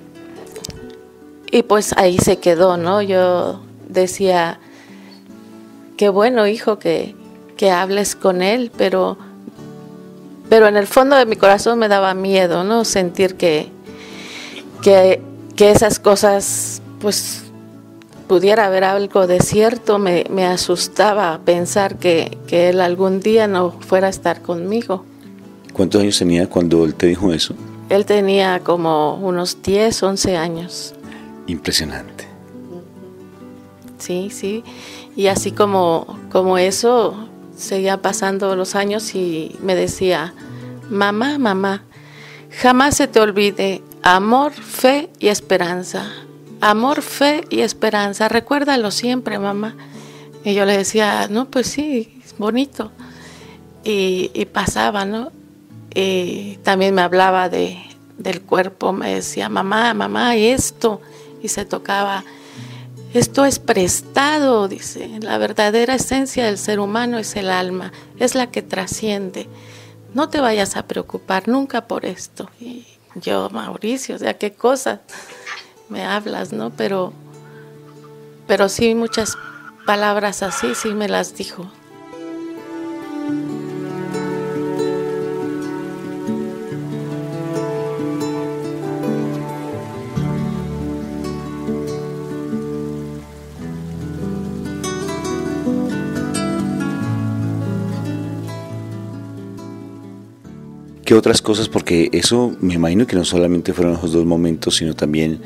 pues ahí se quedó, ¿no? Yo decía, qué bueno, hijo, que hables con él, pero en el fondo de mi corazón me daba miedo, ¿no? Sentir que esas cosas, pues, pudiera haber algo de cierto. Me asustaba pensar que él algún día no fuera a estar conmigo. ¿Cuántos años tenía cuando él te dijo eso? Él tenía como unos 10, 11 años. Impresionante. Sí. Y así como eso, seguía pasando los años y me decía, mamá, jamás se te olvide amor, fe y esperanza. Amor, fe y esperanza, recuérdalo siempre, mamá. Y yo le decía, no, pues sí, es bonito. Y pasaba, ¿no? Y también me hablaba del cuerpo, me decía, mamá, esto. Y se tocaba, esto es prestado, dice. La verdadera esencia del ser humano es el alma, es la que trasciende. No te vayas a preocupar nunca por esto. Y yo, Mauricio, o sea, qué cosas me hablas, ¿no? Pero sí, muchas palabras así, sí me las dijo. ¿Qué otras cosas? Porque eso me imagino que no solamente fueron esos 2 momentos, sino también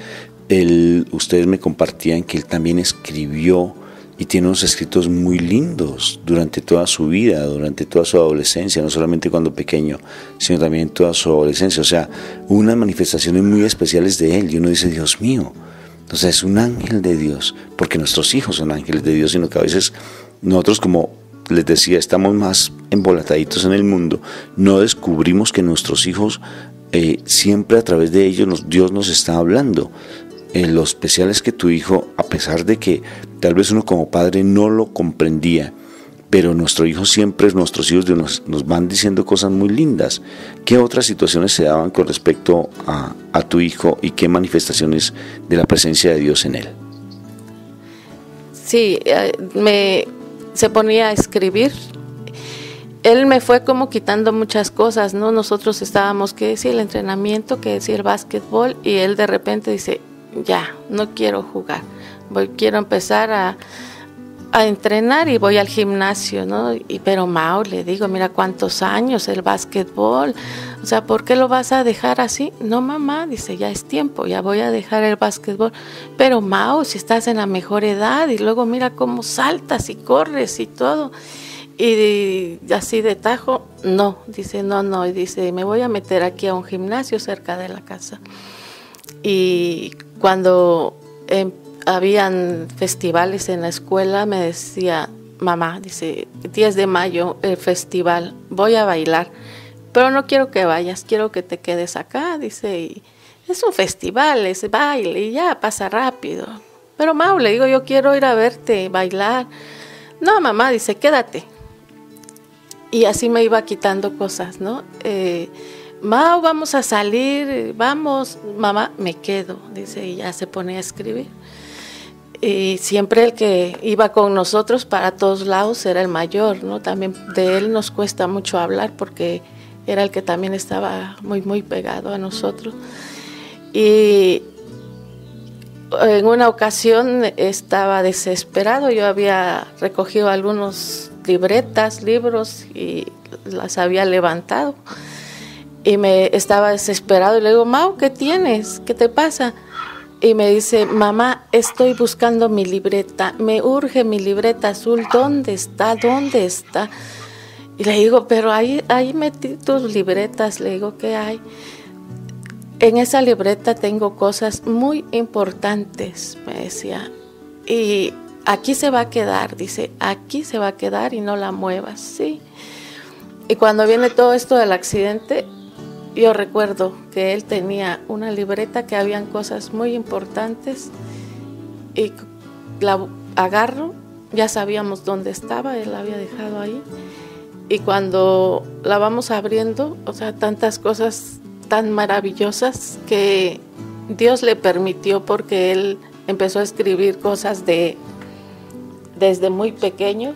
ustedes me compartían que él también escribió y tiene unos escritos muy lindos durante toda su vida, durante toda su adolescencia, no solamente cuando pequeño, sino también toda su adolescencia. O sea, unas manifestaciones muy especiales de él y uno dice, Dios mío, o sea, es un ángel de Dios, porque nuestros hijos son ángeles de Dios, sino que a veces nosotros, como les decía, estamos más embolataditos en el mundo, no descubrimos que nuestros hijos, siempre a través de ellos Dios nos está hablando. Lo especial es que tu hijo, a pesar de que tal vez uno como padre no lo comprendía, pero nuestros hijos nos van diciendo cosas muy lindas. ¿Qué otras situaciones se daban con respecto a tu hijo y qué manifestaciones de la presencia de Dios en él? Sí, se ponía a escribir. Él me fue como quitando muchas cosas, ¿no? Nosotros estábamos, que decía el entrenamiento, que decía el básquetbol, y él de repente dice, ya, no quiero jugar, quiero empezar a entrenar y voy al gimnasio, ¿no? Pero Mau, le digo, mira cuántos años el básquetbol, o sea, ¿por qué lo vas a dejar así? No, mamá, dice, ya es tiempo, ya voy a dejar el básquetbol. Pero Mau, si estás en la mejor edad y luego mira cómo saltas y corres y todo. Y así de tajo, no, dice, no, y dice, me voy a meter aquí a un gimnasio cerca de la casa. Y cuando habían festivales en la escuela, me decía, mamá, dice, 10 de mayo, el festival, voy a bailar, pero no quiero que vayas, quiero que te quedes acá, dice, y es un festival, es baile, y ya pasa rápido. Pero Mau, le digo, yo quiero ir a verte bailar. No, mamá, dice, quédate. Y así me iba quitando cosas, ¿no? Mau, vamos a salir, vamos, mamá, me quedo, dice, y ya se pone a escribir. Y siempre el que iba con nosotros para todos lados era el mayor, ¿no? También de él nos cuesta mucho hablar porque era el que también estaba muy, muy pegado a nosotros. Y En una ocasión estaba desesperado, yo había recogido algunos libros y las había levantado y me estaba desesperado y le digo, Mau, ¿qué tienes? ¿Qué te pasa? Y me dice, mamá, estoy buscando mi libreta, me urge mi libreta azul, ¿dónde está? ¿Dónde está? Y le digo, pero ahí metí tus libretas, le digo, ¿qué hay? En esa libreta tengo cosas muy importantes, me decía, y aquí se va a quedar, dice, aquí se va a quedar y no la muevas, sí. Y cuando viene todo esto del accidente, yo recuerdo que él tenía una libreta que habían cosas muy importantes y la agarro, ya sabíamos dónde estaba, él la había dejado ahí, y cuando la vamos abriendo, o sea, tantas cosas tan maravillosas que Dios le permitió, porque él empezó a escribir cosas desde muy pequeños,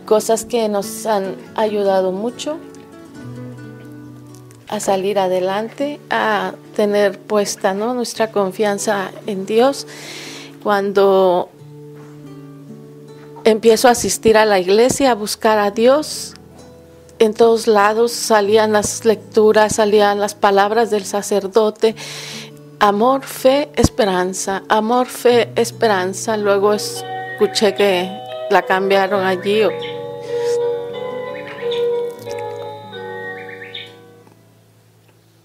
cosas que nos han ayudado mucho a salir adelante, a tener puesta, ¿no?, nuestra confianza en Dios. Cuando empiezo a asistir a la iglesia, a buscar a Dios, en todos lados salían las lecturas, salían las palabras del sacerdote, amor, fe, esperanza, amor, fe, esperanza. Luego escuché que la cambiaron allí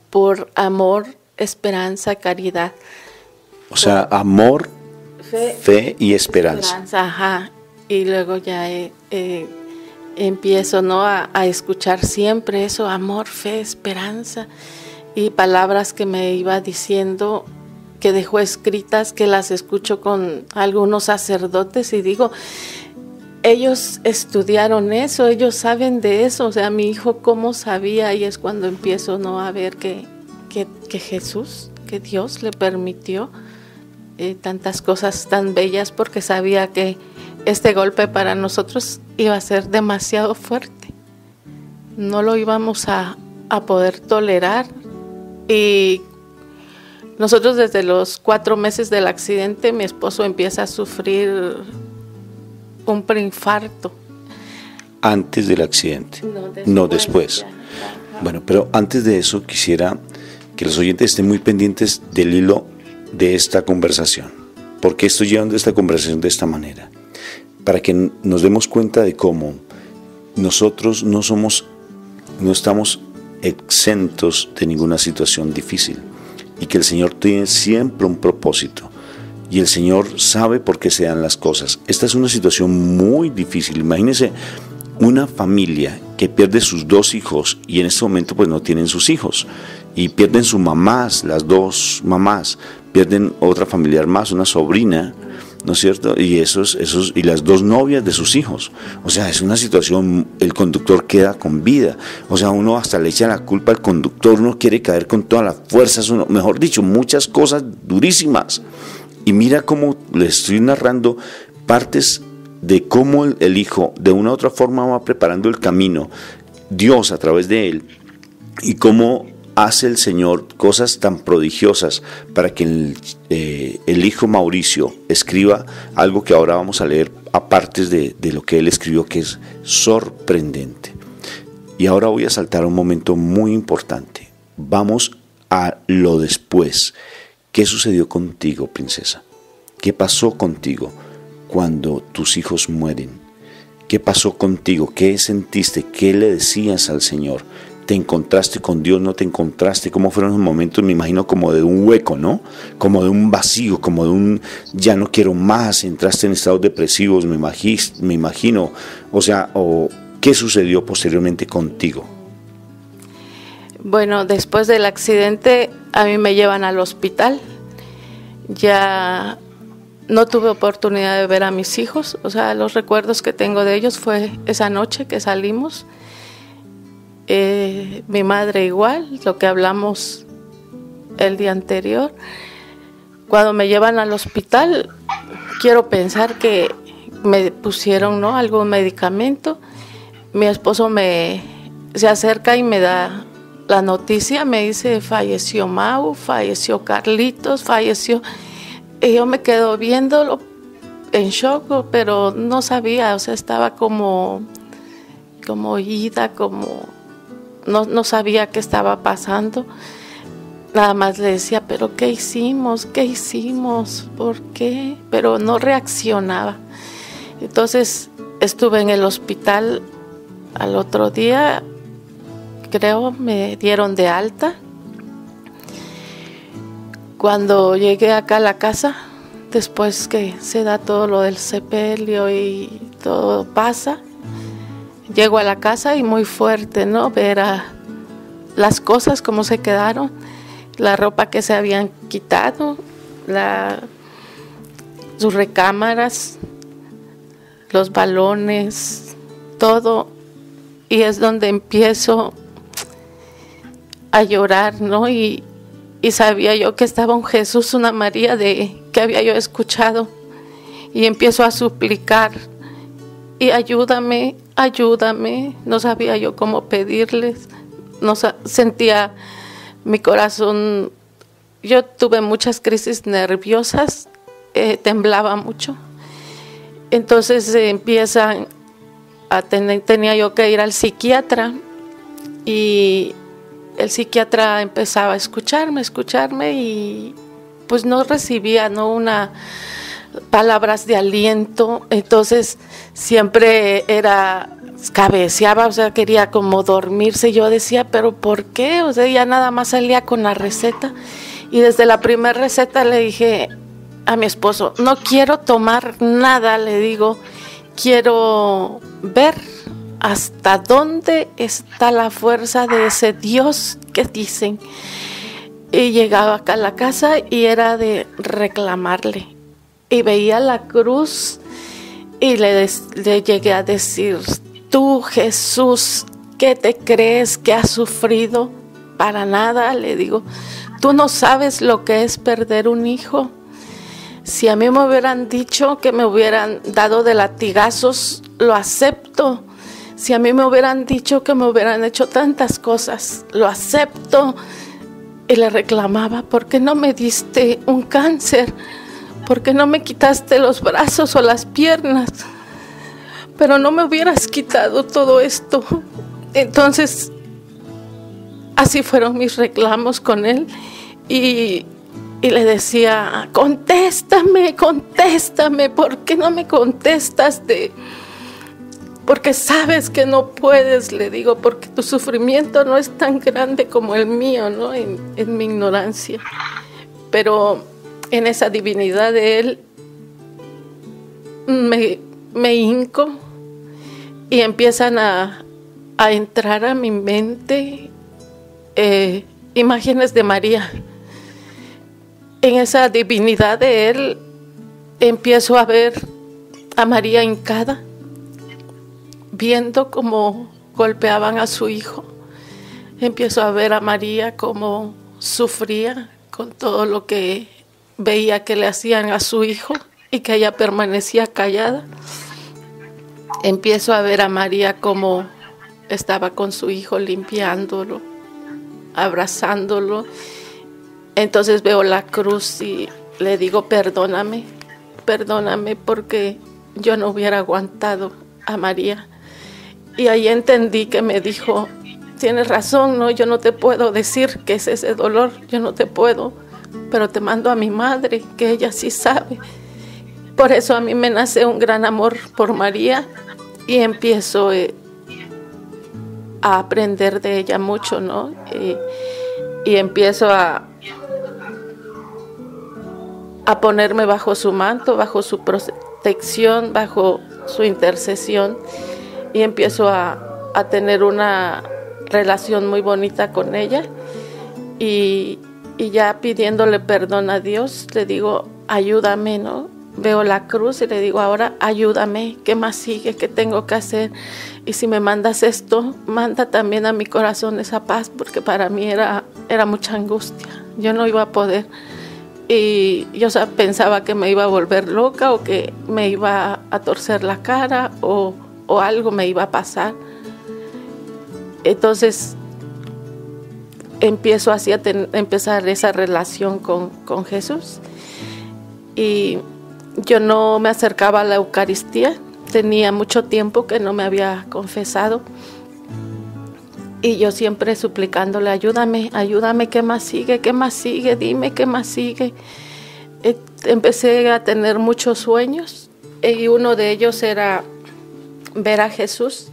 por amor, esperanza, caridad. O sea, amor, fe y esperanza. Ajá. Y luego ya empiezo, ¿no?, a escuchar siempre eso, amor, fe, esperanza, y palabras que me iba diciendo, que dejó escritas, que las escucho con algunos sacerdotes y digo, ellos estudiaron eso, ellos saben de eso, o sea, mi hijo cómo sabía, y es cuando empiezo, ¿no?, a ver que Jesús, que Dios le permitió tantas cosas tan bellas, porque sabía que este golpe para nosotros iba a ser demasiado fuerte, no lo íbamos a poder tolerar. Y nosotros desde los 4 meses del accidente, mi esposo empieza a sufrir un preinfarto. Antes del accidente, no después. Bueno, pero antes de eso quisiera que los oyentes estén muy pendientes del hilo de esta conversación. ¿Por qué estoy llevando esta conversación de esta manera? Para que nos demos cuenta de cómo nosotros no estamos exentos de ninguna situación difícil, y que el Señor tiene siempre un propósito, y el Señor sabe por qué se dan las cosas. Esta es una situación muy difícil. Imagínense una familia que pierde sus 2 hijos y en este momento pues no tienen sus hijos, y pierden sus mamás, las 2 mamás, pierden otra familiar más, una sobrina, ¿no es cierto? Y y las 2 novias de sus hijos. O sea, es una situación, el conductor queda con vida. O sea, uno hasta le echa la culpa al conductor, uno quiere caer con todas las fuerzas, mejor dicho, muchas cosas durísimas. Y mira cómo le estoy narrando partes de cómo el hijo de una u otra forma va preparando el camino, Dios a través de él, y cómo hace el Señor cosas tan prodigiosas para que el hijo Mauricio escriba algo que ahora vamos a leer a partes de lo que él escribió, que es sorprendente. Y ahora voy a saltar a un momento muy importante. Vamos a lo después. ¿Qué sucedió contigo, princesa? ¿Qué pasó contigo cuando tus hijos mueren? ¿Qué pasó contigo? ¿Qué sentiste? ¿Qué le decías al Señor? ¿Te encontraste con Dios? ¿No te encontraste? ¿Cómo fueron los momentos? Me imagino como de un hueco, ¿no? Como de un vacío, como de un ya no quiero más. Entraste en estados depresivos, me imagino. O sea, ¿qué sucedió posteriormente contigo? Bueno, después del accidente a mí me llevan al hospital. Ya no tuve oportunidad de ver a mis hijos. O sea, los recuerdos que tengo de ellos fue esa noche que salimos. Mi madre igual, lo que hablamos el día anterior. Cuando me llevan al hospital, quiero pensar que me pusieron, ¿no?, algún medicamento. Mi esposo se acerca y me da la noticia, me dice, falleció Mau, falleció Carlitos, falleció. Y yo me quedo viéndolo en shock, pero no sabía, o sea, estaba como oída, como no sabía qué estaba pasando. Nada más le decía, pero ¿qué hicimos? ¿Qué hicimos? ¿Por qué? Pero no reaccionaba. Entonces estuve en el hospital al otro día, creo, me dieron de alta. Cuando llegué acá a la casa, después que se da todo lo del sepelio y todo pasa, llego a la casa y muy fuerte, ¿no? Ver las cosas como se quedaron, la ropa que se habían quitado, sus recámaras, los balones, todo. Y es donde empiezo a llorar, ¿no? Y sabía yo que estaba un Jesús, una María que había yo escuchado. Y empiezo a suplicar. Y ayúdame, ayúdame. No sabía yo cómo pedirles. No sentía mi corazón. Yo tuve muchas crisis nerviosas, temblaba mucho. Entonces empiezan a tenía yo que ir al psiquiatra y el psiquiatra empezaba a escucharme y pues no recibía palabras de aliento. Entonces siempre cabeceaba, o sea, quería como dormirse. Yo decía, pero ¿por qué? O sea, ya nada más salía con la receta. Y desde la primera receta le dije a mi esposo, no quiero tomar nada, le digo, quiero ver hasta dónde está la fuerza de ese Dios que dicen. Y llegaba acá a la casa y era de reclamarle. Y veía la cruz y le llegué a decir, tú, Jesús, ¿qué te crees que has sufrido? Para nada, le digo, tú no sabes lo que es perder un hijo. Si a mí me hubieran dicho que me hubieran dado de latigazos, lo acepto. Si a mí me hubieran dicho que me hubieran hecho tantas cosas, lo acepto. Y le reclamaba, ¿por qué no me diste un cáncer? ¿Por qué no me quitaste los brazos o las piernas? Pero no me hubieras quitado todo esto. Entonces, así fueron mis reclamos con él. Y le decía, contéstame, ¿por qué no me contestas? Porque sabes que no puedes, le digo, porque tu sufrimiento no es tan grande como el mío, ¿no? En mi ignorancia. Pero en esa divinidad de él me hinco y empiezan a entrar a mi mente imágenes de María. En esa divinidad de él empiezo a ver a María hincada, viendo cómo golpeaban a su hijo. Empiezo a ver a María cómo sufría con todo lo que veía que le hacían a su hijo y que ella permanecía callada. Empiezo a ver a María cómo estaba con su hijo limpiándolo, abrazándolo. Entonces veo la cruz y le digo, perdóname porque yo no hubiera aguantado a María. Y ahí entendí que me dijo, tienes razón, no, yo no te puedo decir qué es ese dolor, yo no te puedo, pero te mando a mi madre, que ella sí sabe. Por eso a mí me nace un gran amor por María y empiezo a aprender de ella mucho, ¿no? Y empiezo a ponerme bajo su manto, bajo su protección, bajo su intercesión, y empiezo a tener una relación muy bonita con ella, y ya pidiéndole perdón a Dios, le digo, ayúdame, ¿no? Veo la cruz y le digo, ahora ayúdame, ¿qué más sigue? ¿Qué tengo que hacer? Y si me mandas esto, manda también a mi corazón esa paz, porque para mí era mucha angustia, yo no iba a poder. Y yo pensaba que me iba a volver loca o que me iba a torcer la cara o algo me iba a pasar. Entonces empiezo así a empezar esa relación con Jesús. Y yo no me acercaba a la Eucaristía, tenía mucho tiempo que no me había confesado. Y yo siempre suplicándole, ayúdame, ayúdame, ¿qué más sigue? ¿Qué más sigue? Dime, ¿qué más sigue? Empecé a tener muchos sueños y uno de ellos era ver a Jesús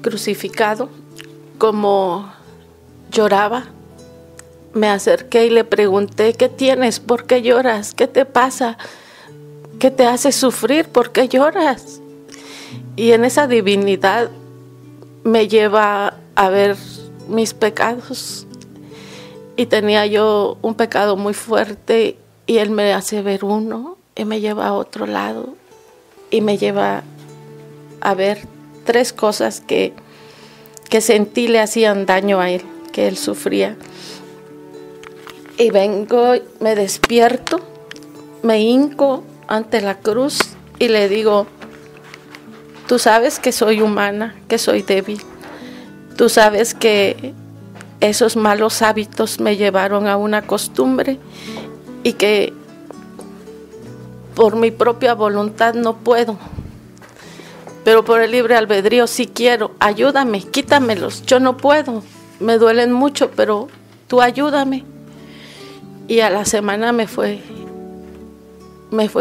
crucificado, como lloraba. Me acerqué y le pregunté, ¿qué tienes? ¿Por qué lloras? ¿Qué te pasa? ¿Qué te hace sufrir? ¿Por qué lloras? Y en esa divinidad me lleva a ver mis pecados. Y tenía yo un pecado muy fuerte y Él me hace ver uno y me lleva a otro lado y me lleva a ver 3 cosas que sentí le hacían daño a Él, que Él sufría. Y vengo, me despierto, me hinco ante la cruz y le digo, tú sabes que soy humana, que soy débil. Tú sabes que esos malos hábitos me llevaron a una costumbre y que por mi propia voluntad no puedo. Pero por el libre albedrío sí quiero. Ayúdame, quítamelos. Yo no puedo. Me duelen mucho, pero tú ayúdame. Y a la semana me fue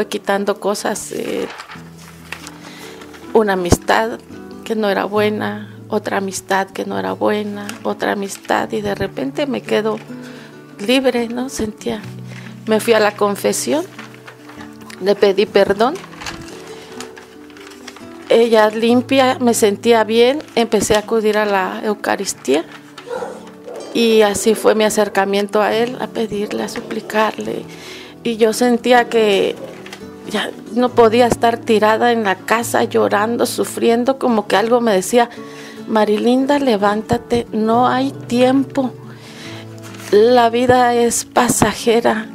quitando cosas, una amistad que no era buena, otra amistad que no era buena, otra amistad, y de repente me quedo libre, ¿no? Sentía. Me fui a la confesión, le pedí perdón. Ella limpia, me sentía bien, empecé a acudir a la Eucaristía. Y así fue mi acercamiento a Él, a pedirle, a suplicarle. Y yo sentía que ya no podía estar tirada en la casa llorando, sufriendo, como que algo me decía, Marilinda, levántate, no hay tiempo. La vida es pasajera,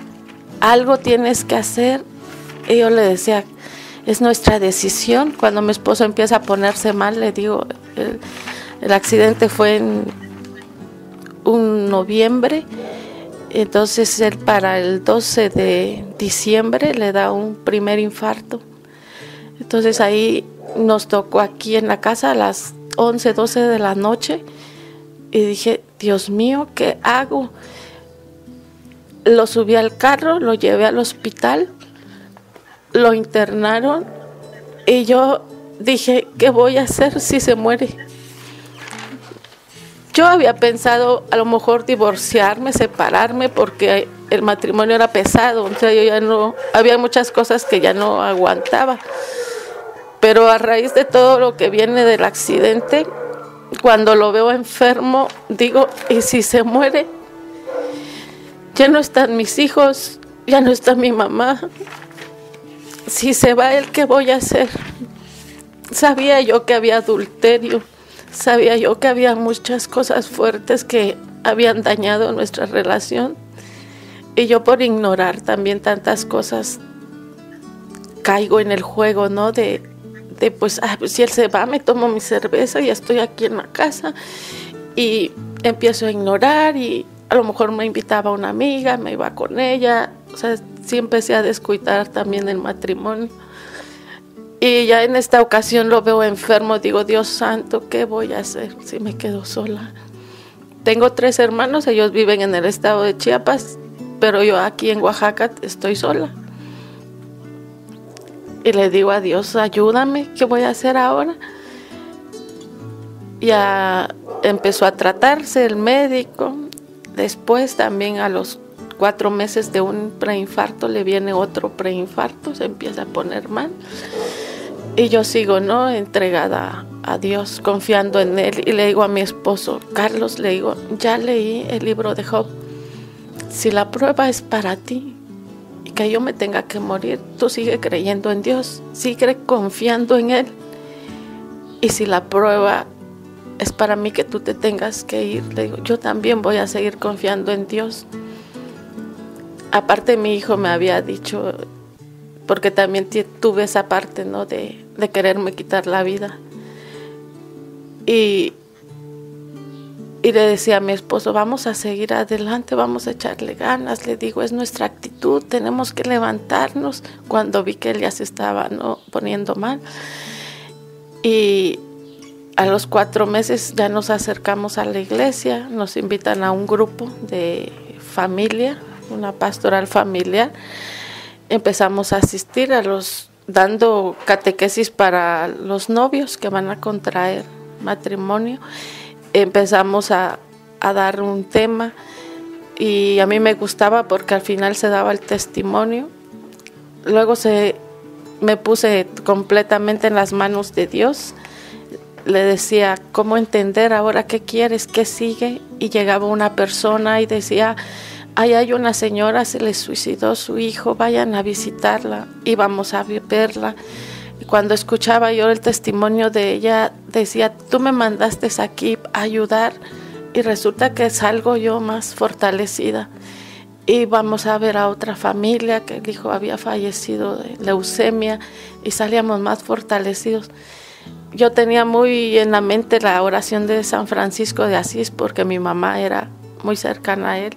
algo tienes que hacer. Y yo le decía, es nuestra decisión. Cuando mi esposo empieza a ponerse mal, le digo, el accidente fue en un noviembre, entonces él para el 12 de diciembre le da un primer infarto. Entonces ahí nos tocó aquí en la casa a las 11, 12 de la noche y dije, Dios mío, ¿qué hago? Lo subí al carro, lo llevé al hospital, lo internaron y yo dije, ¿qué voy a hacer si se muere? Yo había pensado a lo mejor divorciarme, separarme, porque el matrimonio era pesado, o sea, yo ya no, había muchas cosas que ya no aguantaba. Pero a raíz de todo lo que viene del accidente, cuando lo veo enfermo, digo, ¿y si se muere? Ya no están mis hijos, ya no está mi mamá. Si se va él, ¿qué voy a hacer? Sabía yo que había adulterio. Sabía yo que había muchas cosas fuertes que habían dañado nuestra relación y yo por ignorar también tantas cosas caigo en el juego, ¿no? De pues si él se va me tomo mi cerveza y estoy aquí en la casa y empiezo a ignorar y a lo mejor me invitaba una amiga, me iba con ella, o sea, sí empecé a descuidar también el matrimonio. Y ya en esta ocasión lo veo enfermo, digo, Dios santo, ¿qué voy a hacer si me quedo sola? Tengo 3 hermanos, ellos viven en el estado de Chiapas, pero yo aquí en Oaxaca estoy sola. Y le digo a Dios, ayúdame, ¿qué voy a hacer ahora? Ya empezó a tratarse el médico, después también a los 4 meses de un preinfarto le viene otro preinfarto, se empieza a poner mal. Y yo sigo, ¿no? Entregada a Dios, confiando en Él. Y le digo a mi esposo, Carlos, le digo, ya leí el libro de Job. Si la prueba es para ti y que yo me tenga que morir, tú sigue creyendo en Dios, sigue confiando en Él. Y si la prueba es para mí que tú te tengas que ir, le digo, yo también voy a seguir confiando en Dios. Aparte mi hijo me había dicho, porque también tuve esa parte, ¿no? de quererme quitar la vida. Y Y le decía a mi esposo, vamos a seguir adelante, vamos a echarle ganas. Le digo, es nuestra actitud, tenemos que levantarnos. Cuando vi que él ya se estaba poniendo mal. Y a los 4 meses ya nos acercamos a la iglesia, nos invitan a un grupo de familia, una pastoral familiar. Empezamos a asistir dando catequesis para los novios que van a contraer matrimonio. Empezamos a dar un tema y a mí me gustaba porque al final se daba el testimonio. Luego me puse completamente en las manos de Dios. Le decía, ¿cómo entender ahora qué quieres, qué sigue? Y llegaba una persona y decía, ahí hay una señora, se le suicidó su hijo, vayan a visitarla. Íbamos a verla. Cuando escuchaba yo el testimonio de ella, decía, tú me mandaste aquí a ayudar, y resulta que salgo yo más fortalecida. Y vamos a ver a otra familia que el hijo había fallecido de leucemia y salíamos más fortalecidos. Yo tenía muy en la mente la oración de San Francisco de Asís porque mi mamá era muy cercana a él.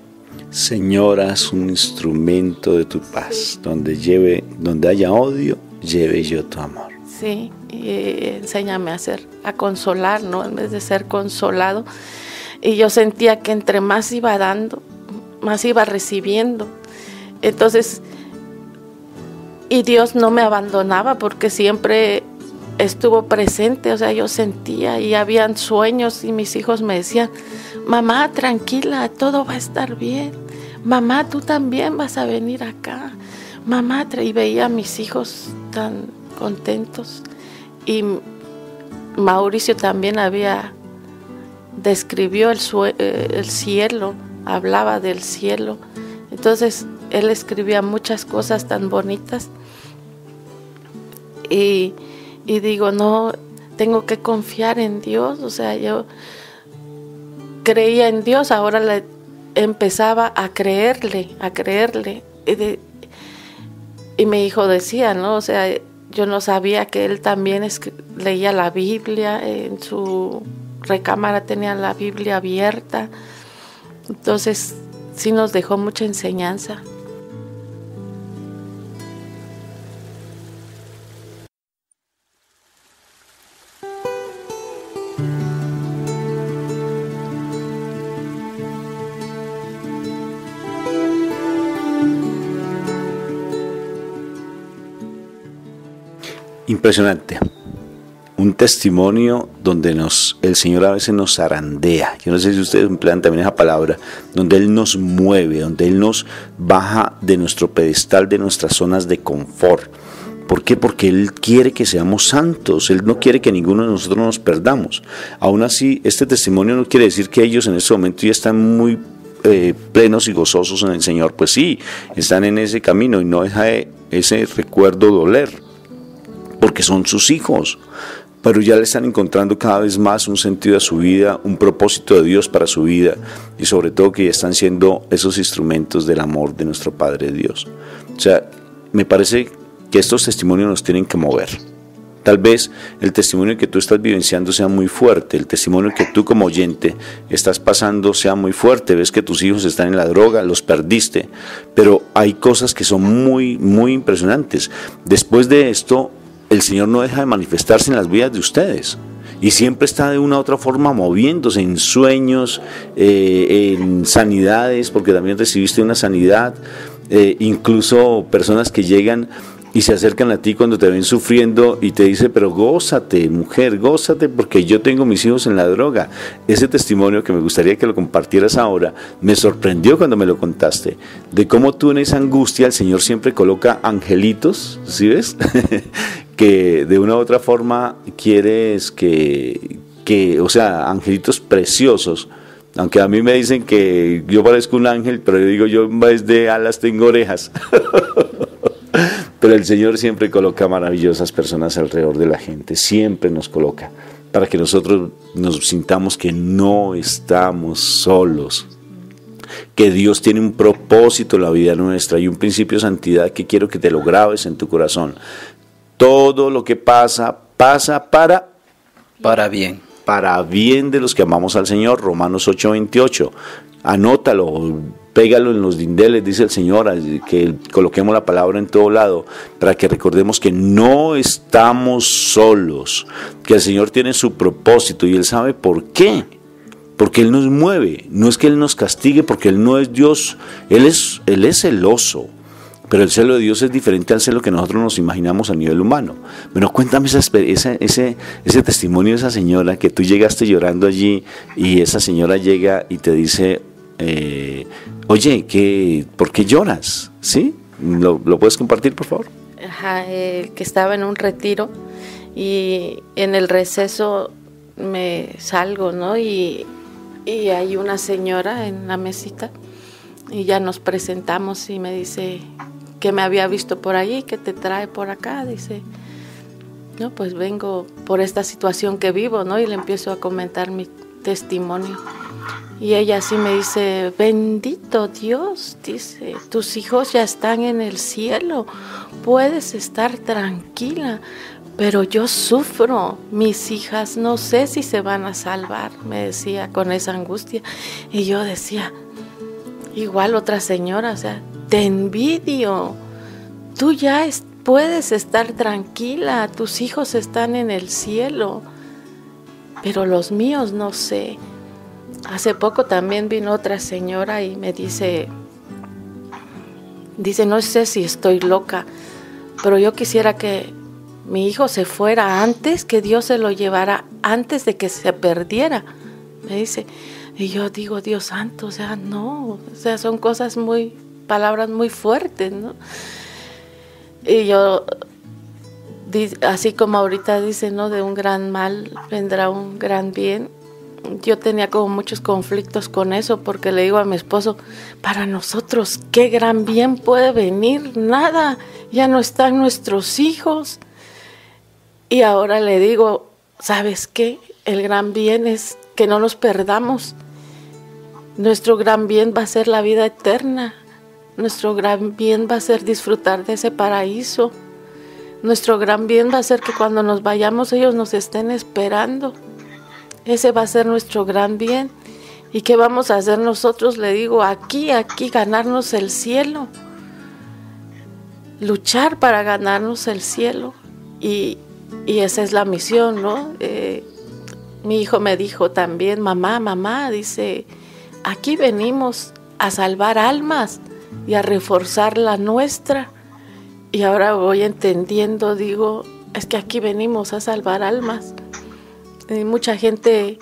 Señora, es un instrumento de tu paz, donde haya odio, lleve yo tu amor. Sí, y enséñame a consolar, ¿no? En vez de ser consolado. Y yo sentía que entre más iba dando, más iba recibiendo. Entonces, y Dios no me abandonaba porque siempre estuvo presente. O sea, yo sentía y habían sueños y mis hijos me decían, mamá, tranquila, todo va a estar bien. Mamá, tú también vas a venir acá. Mamá, y veía a mis hijos tan contentos. Y Mauricio también describió el cielo, hablaba del cielo. Entonces él escribía muchas cosas tan bonitas y digo, no, tengo que confiar en Dios. O sea, yo creía en Dios, ahora empezaba a creerle. Y mi hijo decía, ¿no? O sea, yo no sabía que él también leía la Biblia, en su recámara tenía la Biblia abierta. Entonces, sí nos dejó mucha enseñanza. Impresionante. Un testimonio donde el Señor a veces nos zarandea. Yo no sé si ustedes emplean también esa palabra, donde Él nos mueve, donde Él nos baja de nuestro pedestal, de nuestras zonas de confort. ¿Por qué? Porque Él quiere que seamos santos. Él no quiere que ninguno de nosotros nos perdamos. Aún así, este testimonio no quiere decir que ellos en este momento ya están muy plenos y gozosos en el Señor. Pues sí, están en ese camino y no deja ese recuerdo doler, porque son sus hijos, pero ya le están encontrando cada vez más un sentido a su vida, un propósito de Dios para su vida, y sobre todo que ya están siendo esos instrumentos del amor de nuestro Padre Dios. O sea, me parece que estos testimonios nos tienen que mover. Tal vez el testimonio que tú estás vivenciando sea muy fuerte, el testimonio que tú como oyente estás pasando sea muy fuerte, ves que tus hijos están en la droga, los perdiste, pero hay cosas que son muy, muy impresionantes. Después de esto, el Señor no deja de manifestarse en las vidas de ustedes y siempre está de una u otra forma moviéndose en sueños, en sanidades, porque también recibiste una sanidad, incluso personas que llegan y se acercan a ti cuando te ven sufriendo y te dicen, pero gózate, mujer, gózate, porque yo tengo mis hijos en la droga. Ese testimonio que me gustaría que lo compartieras ahora, me sorprendió cuando me lo contaste, de cómo tú en esa angustia el Señor siempre coloca angelitos, ¿sí ves? Que de una u otra forma quieres que, o sea, angelitos preciosos. Aunque a mí me dicen que yo parezco un ángel, pero yo digo, yo en vez de alas tengo orejas. Pero el Señor siempre coloca maravillosas personas alrededor de la gente, siempre nos coloca, para que nosotros nos sintamos que no estamos solos, que Dios tiene un propósito en la vida nuestra y un principio de santidad que quiero que te lo grabes en tu corazón. Todo lo que pasa, pasa para bien. para bien de los que amamos al Señor, Romanos 8:28. Anótalo, pégalo en los dindeles, dice el Señor, que coloquemos la palabra en todo lado, para que recordemos que no estamos solos, que el Señor tiene su propósito y Él sabe por qué. Porque Él nos mueve, no es que Él nos castigue, porque Él no es Dios, Él es celoso, pero el celo de Dios es diferente al celo que nosotros nos imaginamos a nivel humano. Bueno, cuéntame ese testimonio de esa señora, que tú llegaste llorando allí y esa señora llega y te dice, oye, ¿por qué lloras? ¿Sí? ¿Lo puedes compartir, por favor? Ajá, que estaba en un retiro y en el receso me salgo, ¿no? Y hay una señora en la mesita y ya nos presentamos y me dice que me había visto por allí, que te trae por acá. Dice, no, pues vengo por esta situación que vivo, ¿no? Y le empiezo a comentar mi testimonio. Y ella así me dice, bendito Dios, dice, tus hijos ya están en el cielo, puedes estar tranquila. Pero yo sufro, mis hijas no sé si se van a salvar, me decía con esa angustia. Y yo decía, igual otra señora, o sea, te envidio, tú ya puedes estar tranquila, tus hijos están en el cielo, pero los míos no sé. Hace poco también vino otra señora y me dice, no sé si estoy loca, pero yo quisiera que mi hijo se fuera antes, que Dios se lo llevara antes de que se perdiera, me dice. Y yo digo, Dios santo, o sea, no, o sea, son palabras muy fuertes, ¿no? Y yo, así como ahorita dice, ¿no? De un gran mal vendrá un gran bien. Yo tenía como muchos conflictos con eso, porque le digo a mi esposo, para nosotros, ¿qué gran bien puede venir? Nada, ya no están nuestros hijos. Y ahora le digo, ¿sabes qué? El gran bien es que no nos perdamos. Nuestro gran bien va a ser la vida eterna. Nuestro gran bien va a ser disfrutar de ese paraíso. Nuestro gran bien va a ser que cuando nos vayamos ellos nos estén esperando. Ese va a ser nuestro gran bien. ¿Y qué vamos a hacer nosotros? Le digo, aquí, ganarnos el cielo. Luchar para ganarnos el cielo. Y esa es la misión, ¿no? Mi hijo me dijo también, mamá, dice, aquí venimos a salvar almas y a reforzar la nuestra. Y ahora voy entendiendo, digo, es que aquí venimos a salvar almas. Y mucha gente,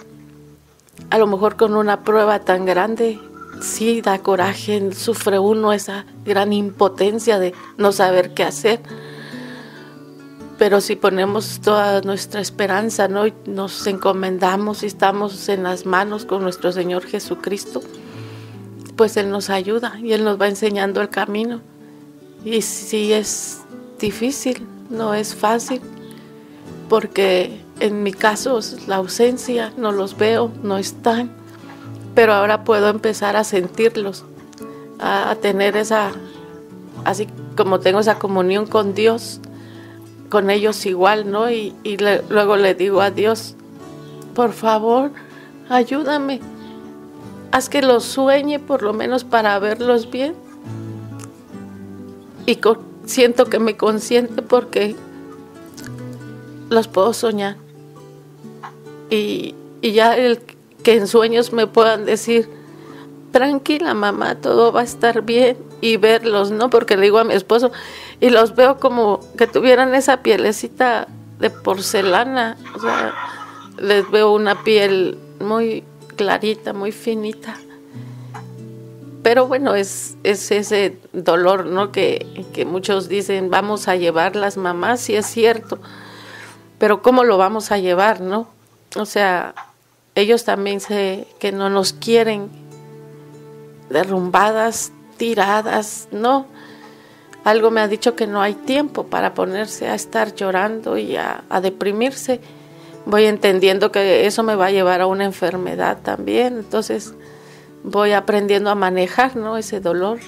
a lo mejor con una prueba tan grande, sí da coraje, sufre uno esa gran impotencia de no saber qué hacer. Pero si ponemos toda nuestra esperanza, ¿no? Y nos encomendamos y estamos en las manos con nuestro Señor Jesucristo, pues Él nos ayuda y Él nos va enseñando el camino. Y sí es difícil, no es fácil, porque en mi caso la ausencia, no los veo, no están, pero ahora puedo empezar a sentirlos, a tener esa, así como tengo esa comunión con Dios, con ellos igual, ¿no? Y luego le digo a Dios, por favor, ayúdame, haz que los sueñe por lo menos para verlos bien. Y siento que me consiente porque los puedo soñar. Y ya que en sueños me puedan decir, tranquila mamá, todo va a estar bien, y verlos, ¿no? Porque le digo a mi esposo, y los veo como que tuvieran esa pielecita de porcelana, o sea, les veo una piel muy clarita, muy finita. Pero bueno, es ese dolor, ¿no? Que muchos dicen, vamos a llevar las mamás, sí es cierto, pero ¿cómo lo vamos a llevar, no? O sea, ellos también sé que no nos quieren derrumbadas, tiradas, no. Algo me ha dicho que no hay tiempo para ponerse a estar llorando y a deprimirse. Voy entendiendo que eso me va a llevar a una enfermedad también, entonces voy aprendiendo a manejar, ¿no? Ese dolor.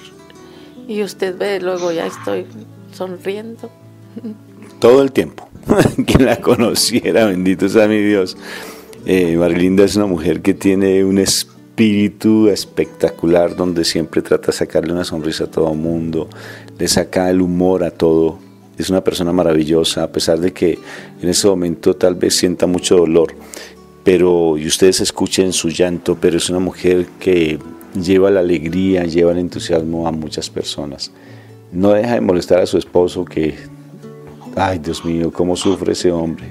Y usted ve, luego ya estoy sonriendo. Todo el tiempo. Quien la conociera, bendito sea mi Dios. Marilinda es una mujer que tiene un espíritu espectacular, donde siempre trata de sacarle una sonrisa a todo el mundo, le saca el humor a todo. Es una persona maravillosa, a pesar de que en ese momento tal vez sienta mucho dolor, y ustedes escuchen su llanto, pero es una mujer que lleva la alegría, lleva el entusiasmo a muchas personas. No deja de molestar a su esposo, que, ay Dios mío, cómo sufre ese hombre.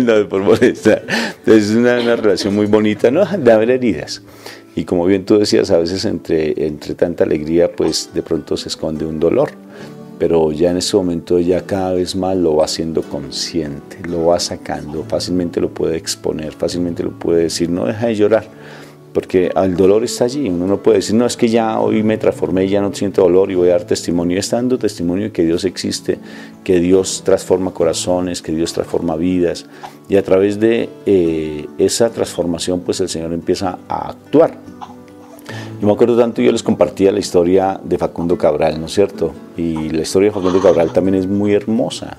No, por molestar. Es una relación muy bonita, no de haber heridas. Y como bien tú decías, a veces entre tanta alegría, pues de pronto se esconde un dolor. Pero ya en ese momento ella cada vez más lo va haciendo consciente, lo va sacando, fácilmente lo puede exponer, fácilmente lo puede decir, no deja de llorar, porque el dolor está allí. Uno no puede decir, no, es que ya hoy me transformé, ya no siento dolor y voy a dar testimonio. Está dando testimonio de que Dios existe, que Dios transforma corazones, que Dios transforma vidas, y a través de esa transformación, pues el Señor empieza a actuar. Yo me acuerdo tanto, yo les compartía la historia de Facundo Cabral, ¿no es cierto? Y la historia de Facundo Cabral también es muy hermosa.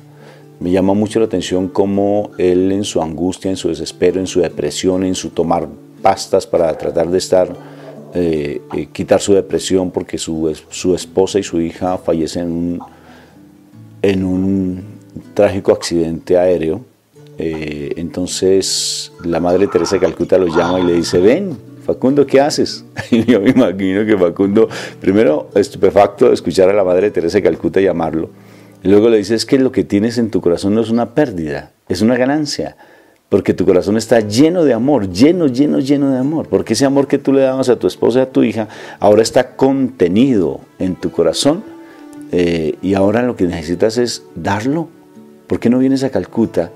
Me llama mucho la atención cómo él, en su angustia, en su desespero, en su depresión, en su tomar pastas para tratar de quitar su depresión, porque su esposa y su hija fallecen en un trágico accidente aéreo. Entonces la Madre Teresa de Calcuta lo llama y le dice, ven, Facundo, ¿qué haces? Y yo me imagino que Facundo, primero estupefacto de escuchar a la Madre Teresa de Calcuta llamarlo, y luego le dice, es que lo que tienes en tu corazón no es una pérdida, es una ganancia, porque tu corazón está lleno de amor, lleno de amor, porque ese amor que tú le dabas a tu esposa y a tu hija, ahora está contenido en tu corazón, y ahora lo que necesitas es darlo. ¿Por qué no vienes a Calcuta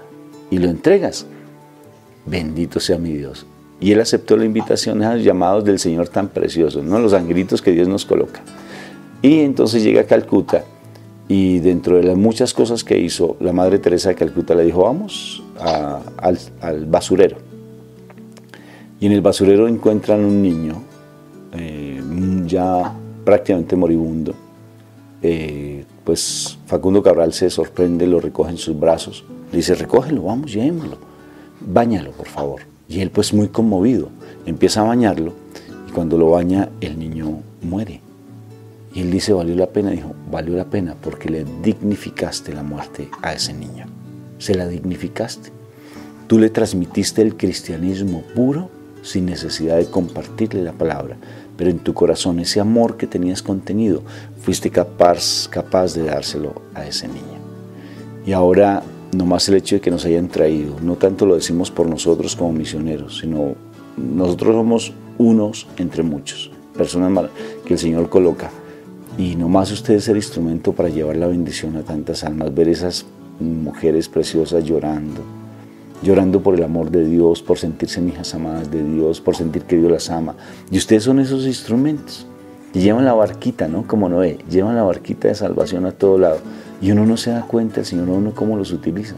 y lo entregas? Bendito sea mi Dios. Y él aceptó la invitación, a los llamados del Señor tan preciosos, ¿no? Los angelitos que Dios nos coloca. Y entonces llega a Calcuta, y dentro de las muchas cosas que hizo, la Madre Teresa de Calcuta le dijo, vamos al basurero. Y en el basurero encuentran un niño ya prácticamente moribundo. Pues Facundo Cabral se sorprende, lo recoge en sus brazos, le dice, recógelo, vamos, llevémoslo, báñalo por favor. Y él, pues muy conmovido, empieza a bañarlo, y cuando lo baña el niño muere. Y él dice, ¿valió la pena? Dijo, valió la pena porque le dignificaste la muerte a ese niño. Se la dignificaste. Tú le transmitiste el cristianismo puro sin necesidad de compartirle la palabra, pero en tu corazón ese amor que tenías contenido, fuiste capaz de dárselo a ese niño. Y ahora, nomás el hecho de que nos hayan traído, no tanto lo decimos por nosotros como misioneros, sino nosotros somos unos entre muchos, personas que el Señor coloca, y nomás ustedes ser instrumento para llevar la bendición a tantas almas, ver esas mujeres preciosas llorando por el amor de Dios, por sentirse hijas amadas de Dios, por sentir que Dios las ama, y ustedes son esos instrumentos, y llevan la barquita, ¿no? Como Noé, llevan la barquita de salvación a todo lado, y uno no se da cuenta, el Señor, uno cómo los utiliza.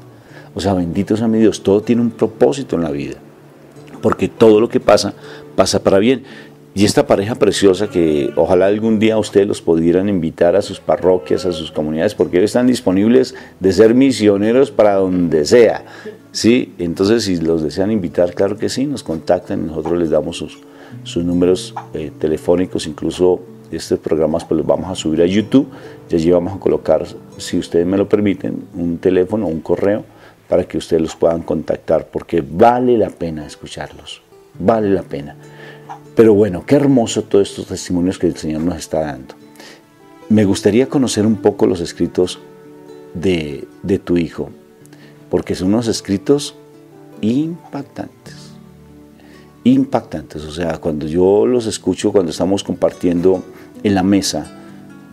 O sea, bendito sea mi Dios, todo tiene un propósito en la vida, porque todo lo que pasa para bien. Y esta pareja preciosa, que ojalá algún día ustedes los pudieran invitar a sus parroquias, a sus comunidades, porque ellos están disponibles de ser misioneros para donde sea, ¿sí? Entonces, si los desean invitar, claro que sí, nos contactan, nosotros les damos sus números telefónicos, incluso estos programas pues los vamos a subir a YouTube, y allí vamos a colocar, si ustedes me lo permiten, un teléfono o un correo para que ustedes los puedan contactar, porque vale la pena escucharlos, vale la pena. Pero bueno, qué hermoso todos estos testimonios que el Señor nos está dando. Me gustaría conocer un poco los escritos de tu hijo, porque son unos escritos impactantes, o sea, cuando yo los escucho, cuando estamos compartiendo en la mesa,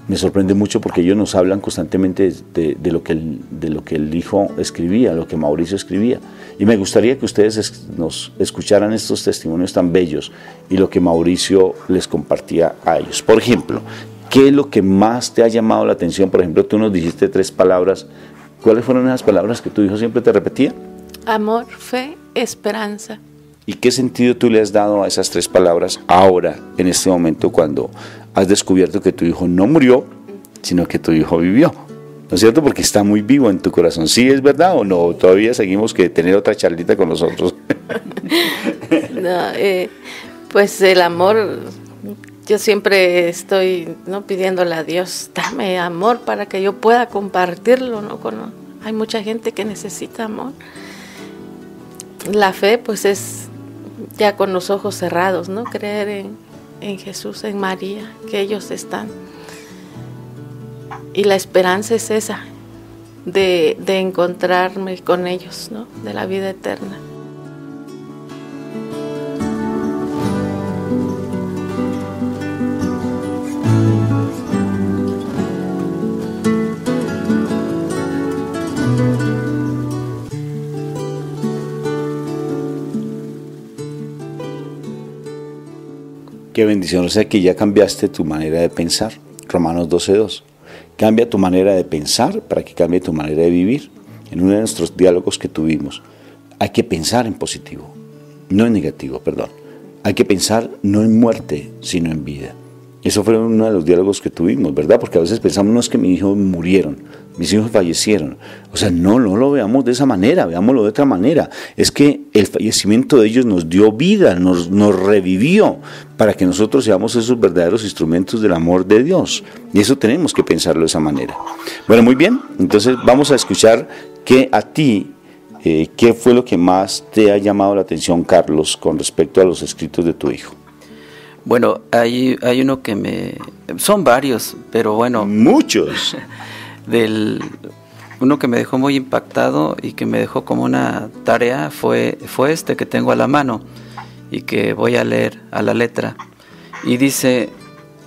me sorprende mucho porque ellos nos hablan constantemente de lo que el hijo escribía, lo que Mauricio escribía, y me gustaría que ustedes nos escucharan estos testimonios tan bellos y lo que Mauricio les compartía a ellos. Por ejemplo, ¿qué es lo que más te ha llamado la atención? Por ejemplo, tú nos dijiste 3 palabras. ¿Cuáles fueron esas palabras que tu hijo siempre te repetía? Amor, fe, esperanza. ¿Y qué sentido tú le has dado a esas 3 palabras ahora, en este momento, cuando has descubierto que tu hijo no murió, sino que tu hijo vivió? ¿no es cierto? Porque está muy vivo en tu corazón. ¿Sí es verdad o no? Todavía seguimos que tener otra charlita con nosotros. No, pues el amor, yo siempre estoy, ¿no?, pidiéndole a Dios, dame amor para que yo pueda compartirlo, ¿no? Hay mucha gente que necesita amor. La fe, pues, es ya con los ojos cerrados, ¿no? Creer en Jesús, en María, que ellos están. Y la esperanza es esa, de encontrarme con ellos, ¿no? De la vida eterna. Qué bendición, o sea que ya cambiaste tu manera de pensar. Romanos 12:2. Cambia tu manera de pensar para que cambie tu manera de vivir. En uno de nuestros diálogos que tuvimos, hay que pensar en positivo, no en negativo, perdón. Hay que pensar no en muerte, sino en vida. Eso fue uno de los diálogos que tuvimos, ¿verdad? Porque a veces pensamos, no es que mis hijos murieron, mis hijos fallecieron. O sea, no lo veamos de esa manera, veámoslo de otra manera. Es que el fallecimiento de ellos nos dio vida, nos revivió, para que nosotros seamos esos verdaderos instrumentos del amor de Dios. Y eso tenemos que pensarlo de esa manera. Bueno, muy bien, entonces vamos a escuchar que a ti, ¿qué fue lo que más te ha llamado la atención, Carlos, con respecto a los escritos de tu hijo? Bueno, hay uno que son varios, pero bueno. Muchos. Uno que me dejó muy impactado y que me dejó como una tarea fue este que tengo a la mano y que voy a leer a la letra. Y dice: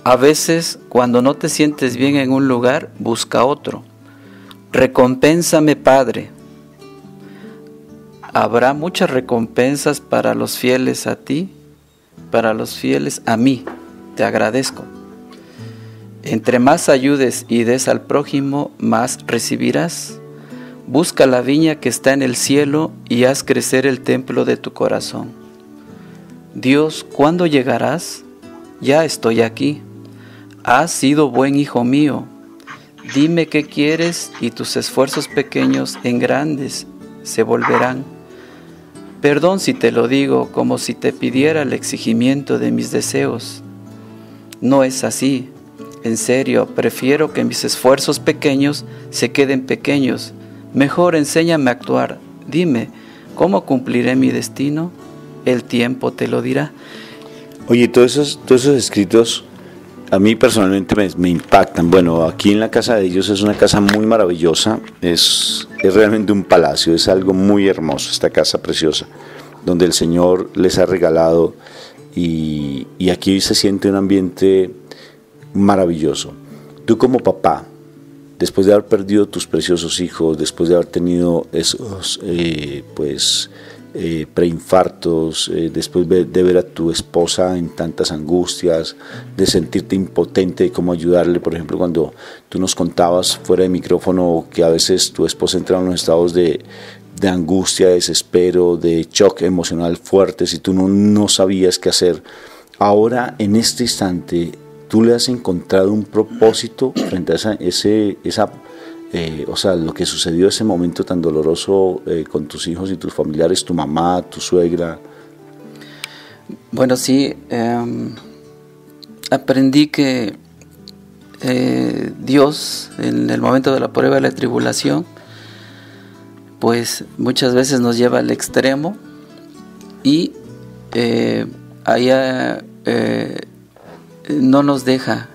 a veces cuando no te sientes bien en un lugar, busca otro. Recompénsame, Padre. Habrá muchas recompensas para los fieles a ti, para los fieles a mí. Te agradezco. Entre más ayudes y des al prójimo, más recibirás. Busca la viña que está en el cielo y haz crecer el templo de tu corazón. Dios, ¿cuándo llegarás? Ya estoy aquí. Has sido buen hijo mío. Dime qué quieres y tus esfuerzos pequeños en grandes se volverán. Perdón si te lo digo como si te pidiera el exigimiento de mis deseos. No es así. En serio, prefiero que mis esfuerzos pequeños se queden pequeños. Mejor enséñame a actuar. Dime, ¿cómo cumpliré mi destino? El tiempo te lo dirá. Oye, todos esos escritos a mí personalmente me impactan. Bueno, aquí en la casa de ellos es una casa muy maravillosa, es realmente un palacio, es algo muy hermoso, esta casa preciosa, donde el Señor les ha regalado y aquí se siente un ambiente maravilloso. Tú como papá, después de haber perdido tus preciosos hijos, después de haber tenido esos preinfartos, después de ver a tu esposa en tantas angustias, de sentirte impotente de cómo ayudarle, por ejemplo, cuando tú nos contabas fuera de micrófono que a veces tu esposa entraba en unos estados de angustia, de desespero, de shock emocional fuertes y tú no sabías qué hacer. Ahora, en este instante, tú le has encontrado un propósito frente a lo que sucedió ese momento tan doloroso con tus hijos y tus familiares, tu mamá, tu suegra. Bueno, sí, aprendí que Dios, en el momento de la prueba y la tribulación, pues muchas veces nos lleva al extremo y allá no nos deja.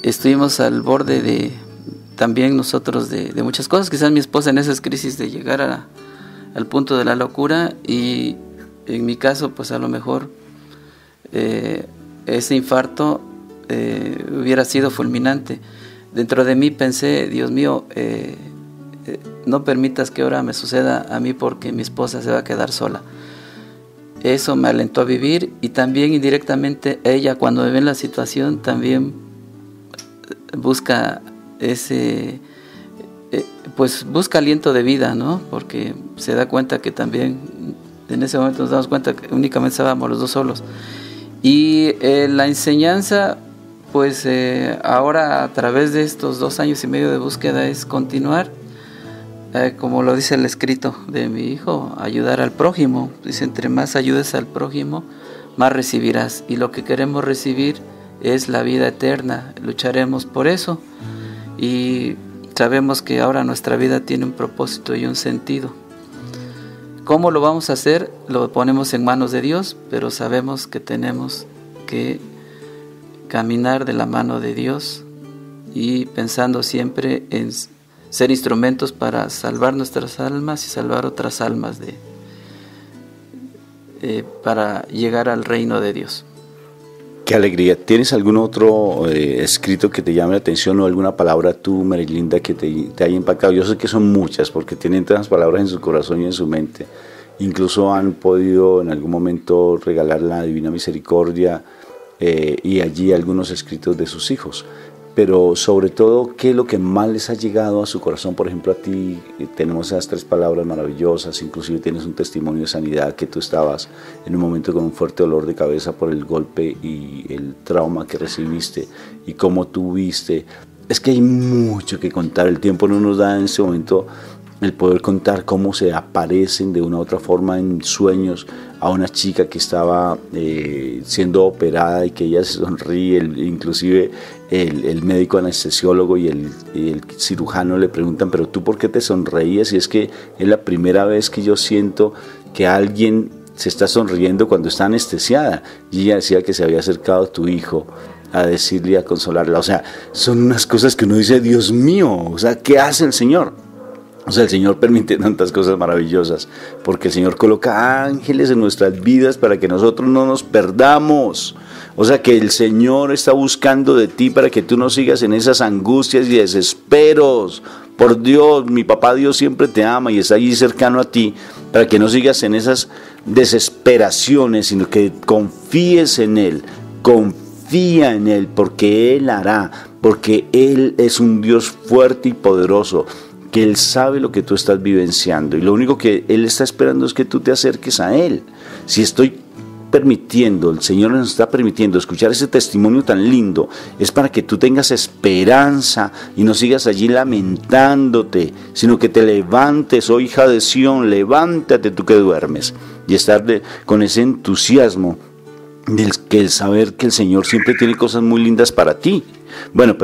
Estuvimos al borde también nosotros de muchas cosas, quizás mi esposa en esas crisis de llegar al punto de la locura, y en mi caso pues a lo mejor ese infarto hubiera sido fulminante. Dentro de mí pensé, Dios mío, no permitas que ahora me suceda a mí porque mi esposa se va a quedar sola. Eso me alentó a vivir, y también indirectamente ella, cuando me ve en la situación, también busca busca aliento de vida, ¿no? Porque se da cuenta que también en ese momento nos damos cuenta que únicamente estábamos los dos solos. Y la enseñanza Pues ahora, a través de estos 2 años y medio de búsqueda, es continuar, como lo dice el escrito de mi hijo, ayudar al prójimo. Dice, entre más ayudes al prójimo, más recibirás. Y lo que queremos recibir es la vida eterna. Lucharemos por eso. Y sabemos que ahora nuestra vida tiene un propósito y un sentido. ¿Cómo lo vamos a hacer? Lo ponemos en manos de Dios, pero sabemos que tenemos que caminar de la mano de Dios y pensando siempre en ser instrumentos para salvar nuestras almas y salvar otras almas para llegar al reino de Dios. Qué alegría. ¿Tienes algún otro escrito que te llame la atención o alguna palabra tú, Marilinda, que te haya impactado? Yo sé que son muchas porque tienen tantas palabras en su corazón y en su mente. Incluso han podido en algún momento regalar la Divina Misericordia y allí algunos escritos de sus hijos. Pero sobre todo, ¿qué es lo que más les ha llegado a su corazón? Por ejemplo, a ti tenemos esas 3 palabras maravillosas, inclusive tienes un testimonio de sanidad que tú estabas en un momento con un fuerte dolor de cabeza por el golpe y el trauma que recibiste y cómo tú viste. Es que hay mucho que contar, el tiempo no nos da en ese momento el poder contar cómo se aparecen de una u otra forma en sueños a una chica que estaba siendo operada y que ella se sonríe, inclusive el médico anestesiólogo y el cirujano le preguntan, pero tú ¿por qué te sonreías? Y es que es la primera vez que yo siento que alguien se está sonriendo cuando está anestesiada. Y ella decía que se había acercado a tu hijo a decirle y a consolarla. O sea, son unas cosas que uno dice, Dios mío, o sea, ¿qué hace el Señor? O sea, el Señor permite tantas cosas maravillosas, porque el Señor coloca ángeles en nuestras vidas para que nosotros no nos perdamos. O sea, que el Señor está buscando de ti para que tú no sigas en esas angustias y desesperos. Por Dios, mi papá Dios siempre te ama y está allí cercano a ti, para que no sigas en esas desesperaciones, sino que confíes en Él, confía en Él, porque Él hará, porque Él es un Dios fuerte y poderoso, que Él sabe lo que tú estás vivenciando y lo único que Él está esperando es que tú te acerques a Él. Si estoy permitiendo, el Señor nos está permitiendo escuchar ese testimonio tan lindo, es para que tú tengas esperanza y no sigas allí lamentándote, sino que te levantes, oh hija de Sión, levántate tú que duermes, y estar con ese entusiasmo del saber que el Señor siempre tiene cosas muy lindas para ti. Bueno,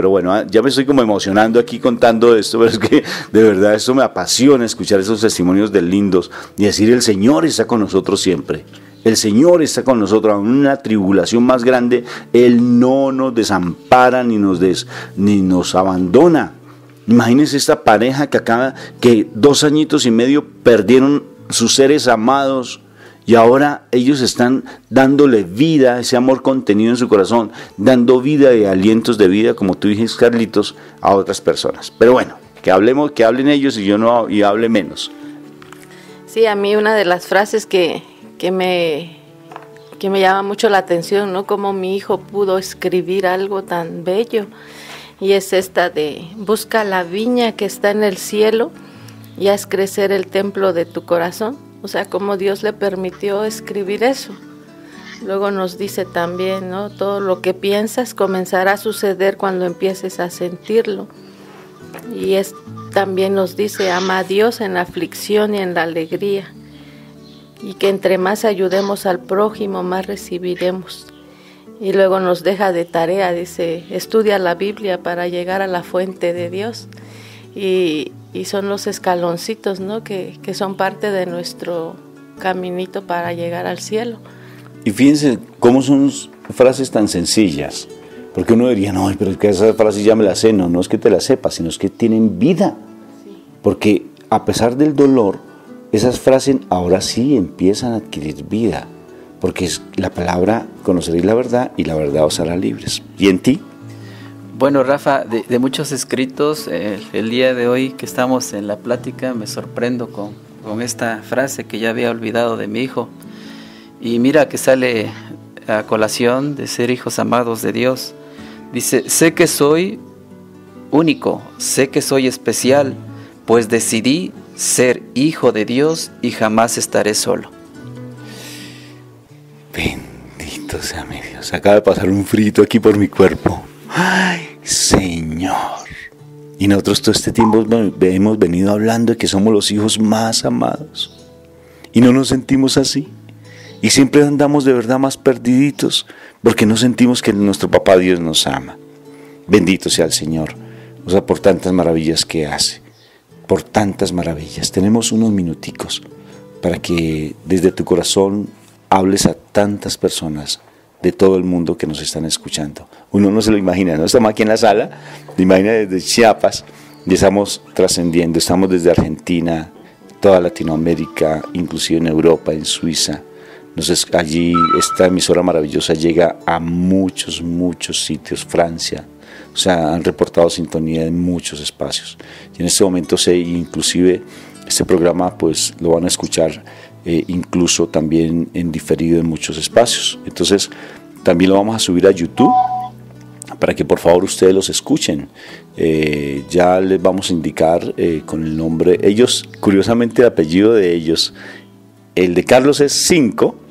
ya me estoy como emocionando aquí contando esto, pero es que de verdad esto me apasiona escuchar esos testimonios de lindos y decir el Señor está con nosotros siempre. El Señor está con nosotros, en una tribulación más grande, Él no nos desampara ni nos abandona. Imagínense esta pareja que 2 añitos y medio perdieron sus seres amados, y ahora ellos están dándole vida, ese amor contenido en su corazón, dando vida y alientos de vida, como tú dijiste, Carlitos, a otras personas. Pero bueno, que hablen ellos y yo no y hable menos. Sí, a mí una de las frases que me llama mucho la atención, ¿no? Cómo mi hijo pudo escribir algo tan bello, y es esta de: busca la viña que está en el cielo y haz crecer el templo de tu corazón. O sea, cómo Dios le permitió escribir eso. Luego nos dice también, ¿no? Todo lo que piensas comenzará a suceder cuando empieces a sentirlo. Y también nos dice: ama a Dios en la aflicción y en la alegría. Y que entre más ayudemos al prójimo, más recibiremos. Y luego nos deja de tarea, dice: estudia la Biblia para llegar a la fuente de Dios. Y son los escaloncitos, ¿no? que son parte de nuestro caminito para llegar al cielo. Y fíjense cómo son frases tan sencillas, porque uno diría, no, pero es que esas frases ya me las sé. No es que te las sepas, sino es que tienen vida. Sí. Porque a pesar del dolor, esas frases ahora sí empiezan a adquirir vida, porque es la palabra: conoceréis la verdad y la verdad os hará libres. ¿Y en ti? Bueno, Rafa, de muchos escritos, el día de hoy que estamos en la plática me sorprendo con esta frase que ya había olvidado de mi hijo. Y mira que sale a colación de ser hijos amados de Dios. Dice: sé que soy único, sé que soy especial, pues decidí ser hijo de Dios y jamás estaré solo. Bendito sea mi Dios. Acaba de pasar un frito aquí por mi cuerpo. ¡ay, Señor! Y nosotros todo este tiempo hemos venido hablando de que somos los hijos más amados. Y no nos sentimos así. Y siempre andamos de verdad más perdiditos porque no sentimos que nuestro papá Dios nos ama. Bendito sea el Señor, o sea, por tantas maravillas que hace, por tantas maravillas. Tenemos unos minuticos para que desde tu corazón hables a tantas personas de todo el mundo que nos están escuchando. Uno no se lo imagina, no estamos aquí en la sala, se imagina desde Chiapas y estamos trascendiendo, estamos desde Argentina, toda Latinoamérica, inclusive en Europa, en Suiza. Entonces allí esta emisora maravillosa llega a muchos sitios, Francia, o sea, han reportado sintonía en muchos espacios. Y en este momento sé, inclusive este programa pues lo van a escuchar incluso también en diferido en muchos espacios. Entonces también lo vamos a subir a YouTube para que por favor ustedes los escuchen. Ya les vamos a indicar con el nombre, ellos, curiosamente el apellido de ellos, el de Carlos es 5,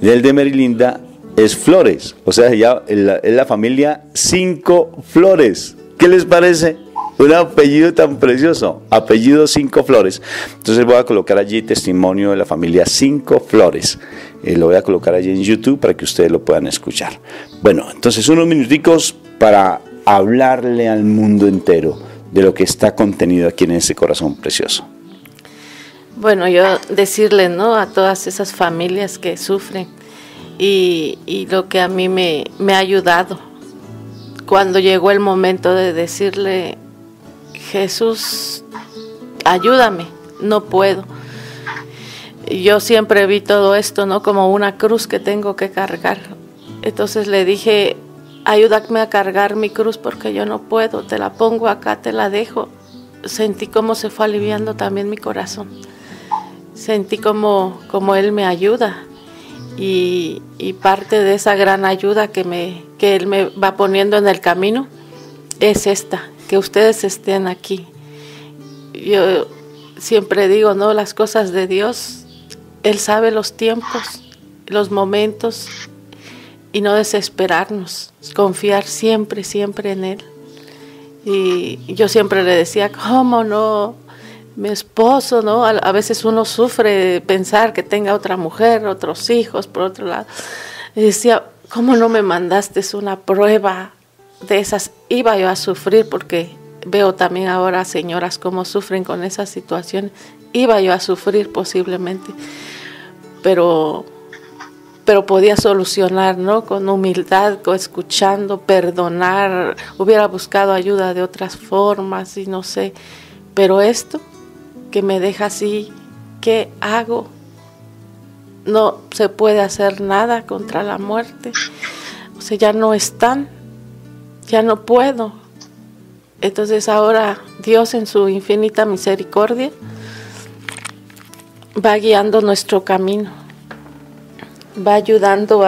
y el de Merilinda es Flores, o sea, ya es la familia 5 Flores. ¿Qué les parece? Un apellido tan precioso, apellido 5 Flores. Entonces voy a colocar allí testimonio de la familia 5 Flores. Lo voy a colocar allí en YouTube para que ustedes lo puedan escuchar. Bueno, entonces unos minuticos para hablarle al mundo entero de lo que está contenido aquí en ese corazón precioso. Bueno, yo decirle, ¿no?, a todas esas familias que sufren y lo que a mí me ha ayudado. Cuando llegó el momento de decirle, Jesús, ayúdame, no puedo. Yo siempre vi todo esto, ¿no?, como una cruz que tengo que cargar. Entonces le dije, ayúdame a cargar mi cruz porque yo no puedo, te la pongo acá, te la dejo. Sentí cómo se fue aliviando también mi corazón. Sentí como Él me ayuda y parte de esa gran ayuda que Él me va poniendo en el camino es esta, que ustedes estén aquí. Yo siempre digo, ¿no?, las cosas de Dios, Él sabe los tiempos, los momentos y no desesperarnos, confiar siempre en Él. Y yo siempre le decía, ¿cómo no? Mi esposo, ¿no? A veces uno sufre pensar que tenga otra mujer, otros hijos, por otro lado. Y decía, ¿cómo no me mandaste una prueba de esas? Iba yo a sufrir porque veo también ahora señoras cómo sufren con esas situaciones. Iba yo a sufrir posiblemente, pero podía solucionar, ¿no?, con humildad, escuchando, perdonar. Hubiera buscado ayuda de otras formas y no sé, pero esto que me deja así, ¿qué hago? No se puede hacer nada contra la muerte. O sea, ya no están, ya no puedo. Entonces ahora Dios en su infinita misericordia va guiando nuestro camino, va ayudando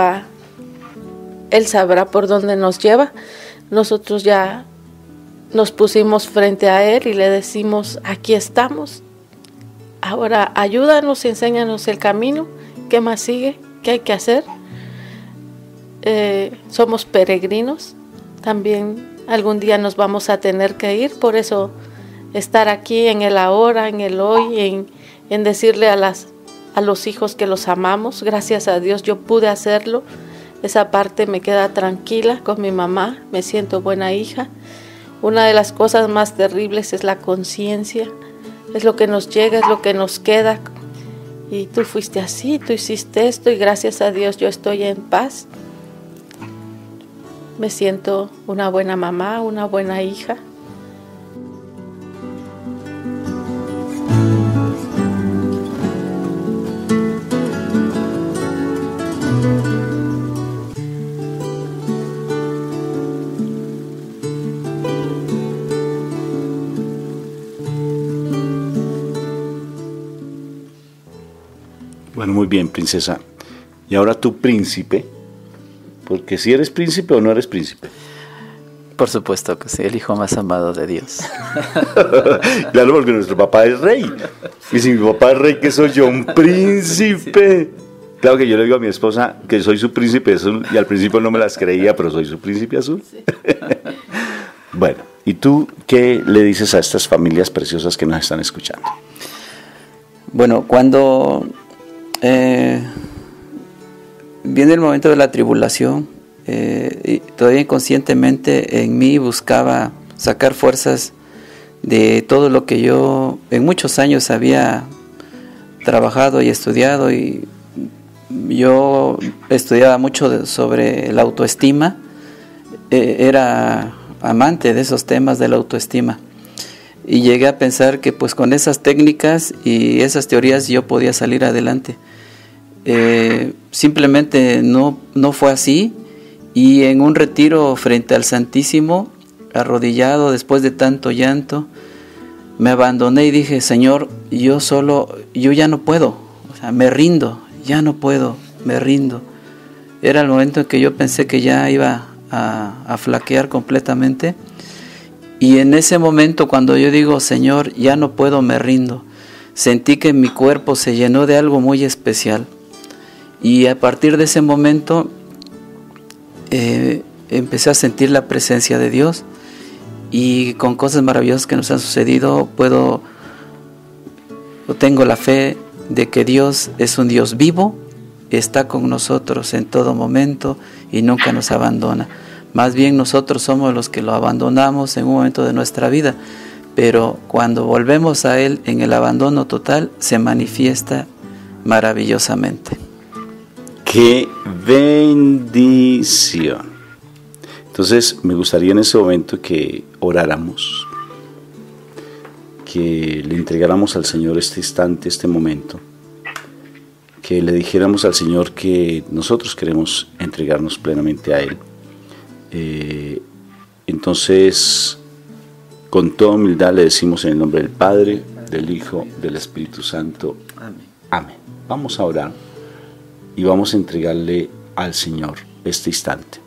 Él sabrá por dónde nos lleva. Nosotros ya nos pusimos frente a Él y le decimos, aquí estamos. Ahora ayúdanos y enséñanos el camino. ¿Qué más sigue? ¿Qué hay que hacer? Somos peregrinos. También algún día nos vamos a tener que ir. Por eso estar aquí en el ahora, en el hoy, en decirle a los hijos que los amamos. Gracias a Dios yo pude hacerlo. Esa parte me queda tranquila con mi mamá. Me siento buena hija. Una de las cosas más terribles es la conciencia. Es lo que nos llega, es lo que nos queda. Y tú fuiste así, tú hiciste esto y gracias a Dios yo estoy en paz. Me siento una buena mamá, una buena hija. Bueno, muy bien, princesa. Y ahora tu príncipe, porque si eres príncipe o no eres príncipe. Por supuesto que sí, el hijo más amado de Dios. Claro, porque nuestro papá es rey. Y si mi papá es rey, ¿qué soy yo? Un príncipe. Claro que yo le digo a mi esposa que soy su príncipe azul y al principio no me las creía, pero soy su príncipe azul. Sí. Bueno, ¿y tú qué le dices a estas familias preciosas que nos están escuchando? Bueno, cuando viene el momento de la tribulación, y todavía inconscientemente en mí buscaba sacar fuerzas de todo lo que yo en muchos años había trabajado y estudiado, y yo estudiaba mucho sobre la autoestima, era amante de esos temas de la autoestima, y llegué a pensar que pues con esas técnicas y esas teorías yo podía salir adelante. Simplemente no fue así, y en un retiro frente al Santísimo, arrodillado después de tanto llanto, me abandoné y dije: Señor, yo ya no puedo, o sea, me rindo, ya no puedo, me rindo. Era el momento en que yo pensé que ya iba a flaquear completamente, y en ese momento, cuando yo digo: Señor, ya no puedo, me rindo, sentí que mi cuerpo se llenó de algo muy especial, y a partir de ese momento empecé a sentir la presencia de Dios, y con cosas maravillosas que nos han sucedido tengo la fe de que Dios es un Dios vivo, está con nosotros en todo momento y nunca nos abandona. Más bien nosotros somos los que lo abandonamos en un momento de nuestra vida, pero cuando volvemos a Él en el abandono total, se manifiesta maravillosamente. ¡Qué bendición! Entonces me gustaría en ese momento que oráramos, que le entregáramos al Señor este instante, este momento, que le dijéramos al Señor que nosotros queremos entregarnos plenamente a Él. Entonces, con toda humildad le decimos en el nombre del Padre, del Hijo, del Espíritu Santo. Amén. Amén. Vamos a orar y vamos a entregarle al Señor este instante,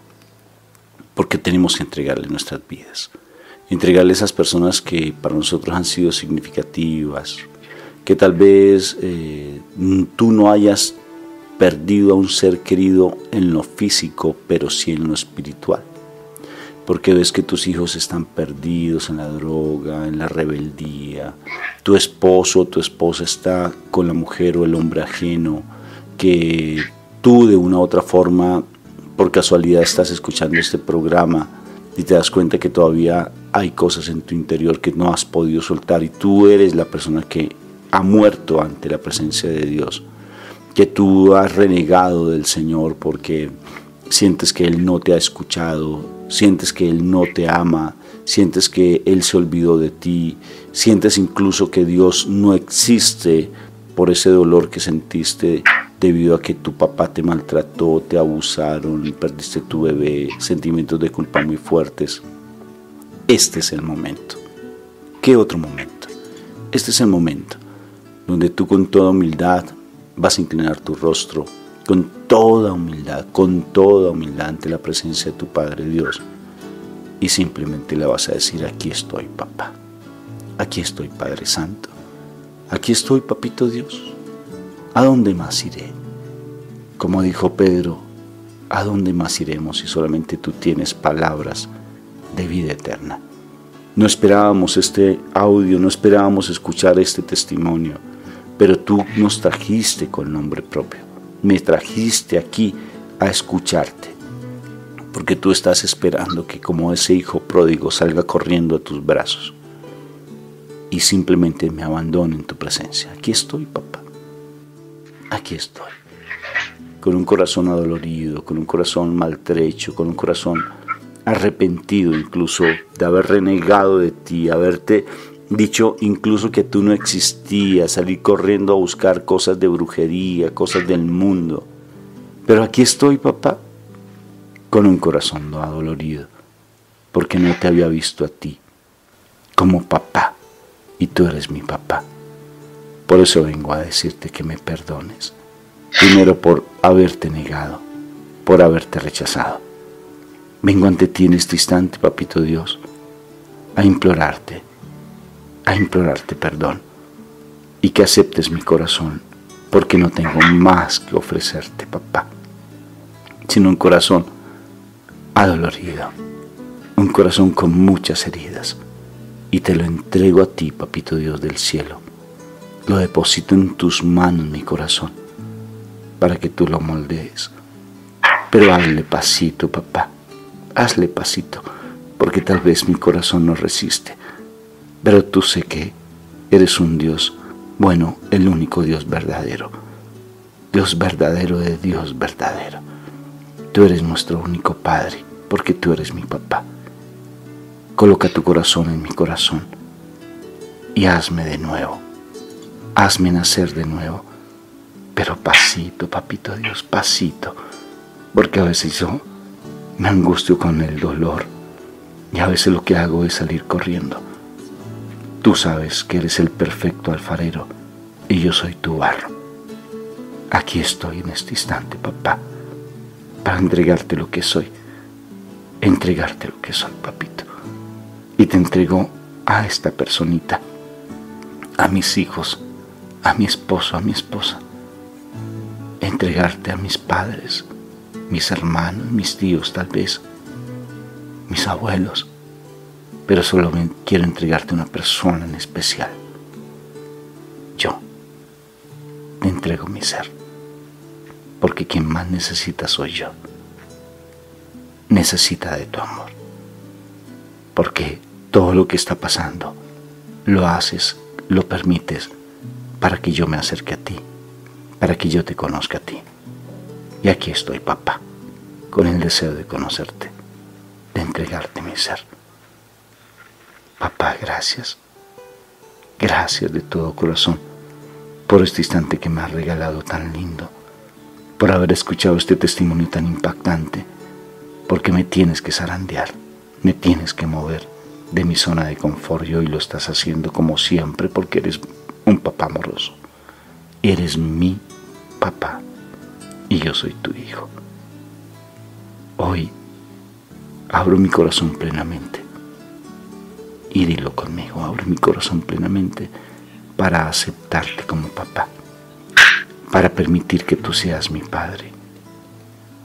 porque tenemos que entregarle nuestras vidas, entregarle a esas personas que para nosotros han sido significativas, que tal vez tú no hayas perdido a un ser querido en lo físico, pero sí en lo espiritual, porque ves que tus hijos están perdidos en la droga, en la rebeldía, tu esposo o tu esposa está con la mujer o el hombre ajeno, que tú de una u otra forma, por casualidad estás escuchando este programa y te das cuenta que todavía hay cosas en tu interior que no has podido soltar, y tú eres la persona que ha muerto ante la presencia de Dios, que tú has renegado del Señor porque sientes que Él no te ha escuchado, sientes que Él no te ama, sientes que Él se olvidó de ti, sientes incluso que Dios no existe por ese dolor que sentiste debido a que tu papá te maltrató, te abusaron, perdiste tu bebé, sentimientos de culpa muy fuertes. Este es el momento. ¿Qué otro momento? Este es el momento donde tú con toda humildad vas a inclinar tu rostro, con toda humildad ante la presencia de tu Padre Dios, y simplemente le vas a decir: aquí estoy, papá, aquí estoy, Padre Santo, aquí estoy, papito Dios. ¿A dónde más iré? Como dijo Pedro, ¿a dónde más iremos si solamente tú tienes palabras de vida eterna? No esperábamos este audio, no esperábamos escuchar este testimonio, pero tú nos trajiste con nombre propio, me trajiste aquí a escucharte, porque tú estás esperando que como ese hijo pródigo salga corriendo a tus brazos y simplemente me abandone en tu presencia. Aquí estoy, papá, aquí estoy, con un corazón adolorido, con un corazón maltrecho, con un corazón arrepentido incluso de haber renegado de ti, haberte dicho incluso que tú no existías, salir corriendo a buscar cosas de brujería, cosas del mundo. Pero aquí estoy, papá, con un corazón adolorido, porque no te había visto a ti como papá, y tú eres mi papá. Por eso vengo a decirte que me perdones, primero por haberte negado, por haberte rechazado. Vengo ante ti en este instante, papito Dios, a implorarte perdón, y que aceptes mi corazón porque no tengo más que ofrecerte, papá, sino un corazón adolorido, un corazón con muchas heridas, y te lo entrego a ti, papito Dios del cielo. Lo deposito en tus manos, mi corazón, para que tú lo moldees. Pero hazle pasito, papá, hazle pasito, porque tal vez mi corazón no resiste. Pero tú sé que eres un Dios bueno, el único Dios verdadero de Dios verdadero. Tú eres nuestro único Padre, porque tú eres mi papá. Coloca tu corazón en mi corazón y hazme de nuevo, hazme nacer de nuevo, pero pasito, papito Dios, pasito, porque a veces yo me angustio con el dolor y a veces lo que hago es salir corriendo. Tú sabes que eres el perfecto alfarero y yo soy tu barro. Aquí estoy en este instante, papá, para entregarte lo que soy, papito. Y te entrego a esta personita, a mis hijos, a mi esposo, a mi esposa. Entregarte a mis padres, mis hermanos, mis tíos tal vez, mis abuelos. Pero solo quiero entregarte a una persona en especial. Yo te entrego mi ser, porque quien más necesita soy yo. Necesita de tu amor, porque todo lo que está pasando lo haces, lo permites para que yo me acerque a ti, para que yo te conozca a ti. Y aquí estoy, papá, con el deseo de conocerte, de entregarte mi ser. Papá, gracias. Gracias de todo corazón por este instante que me has regalado tan lindo, por haber escuchado este testimonio tan impactante, porque me tienes que zarandear, me tienes que mover de mi zona de confort y hoy lo estás haciendo como siempre porque eres un papá amoroso. Eres mi papá y yo soy tu hijo. Hoy abro mi corazón plenamente. Y dilo conmigo, abro mi corazón plenamente para aceptarte como papá, para permitir que tú seas mi padre.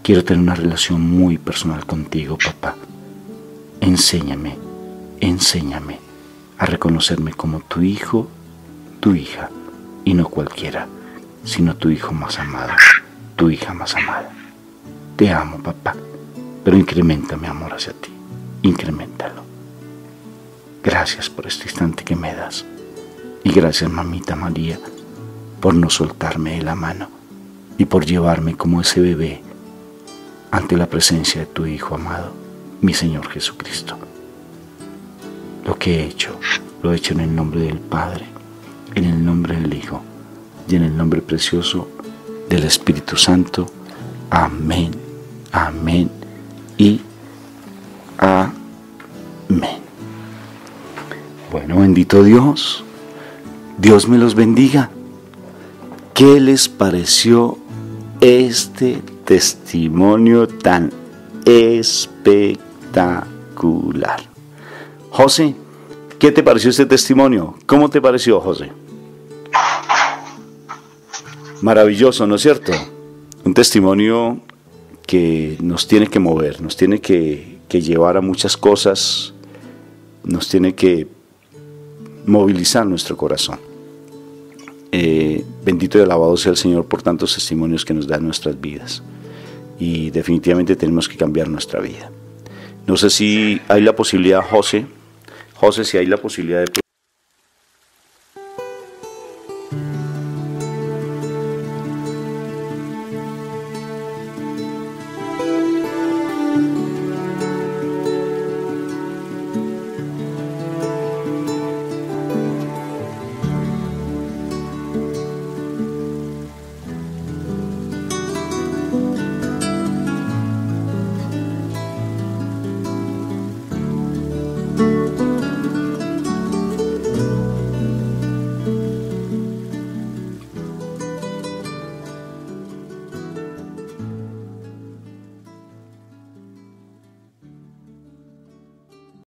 Quiero tener una relación muy personal contigo, papá. Enséñame a reconocerme como tu hijo, tu hija, y no cualquiera, sino tu hijo más amado, tu hija más amada. Te amo, papá, pero incrementa mi amor hacia ti, increméntalo. Gracias por este instante que me das. Y gracias, mamita María, por no soltarme de la mano y por llevarme como ese bebé ante la presencia de tu Hijo amado, mi Señor Jesucristo. Lo que he hecho, lo he hecho en el nombre del Padre, en el nombre del Hijo y en el nombre precioso del Espíritu Santo. Amén, amén y amén. Bueno, bendito Dios, Dios me los bendiga. ¿Qué les pareció este testimonio tan espectacular? José, ¿qué te pareció este testimonio? ¿Cómo te pareció, José? Maravilloso, ¿no es cierto? Un testimonio que nos tiene que mover, nos tiene que llevar a muchas cosas, nos tiene que movilizar nuestro corazón. Bendito y alabado sea el Señor por tantos testimonios que nos da en nuestras vidas, y definitivamente tenemos que cambiar nuestra vida. No sé si hay la posibilidad, José, si hay la posibilidad de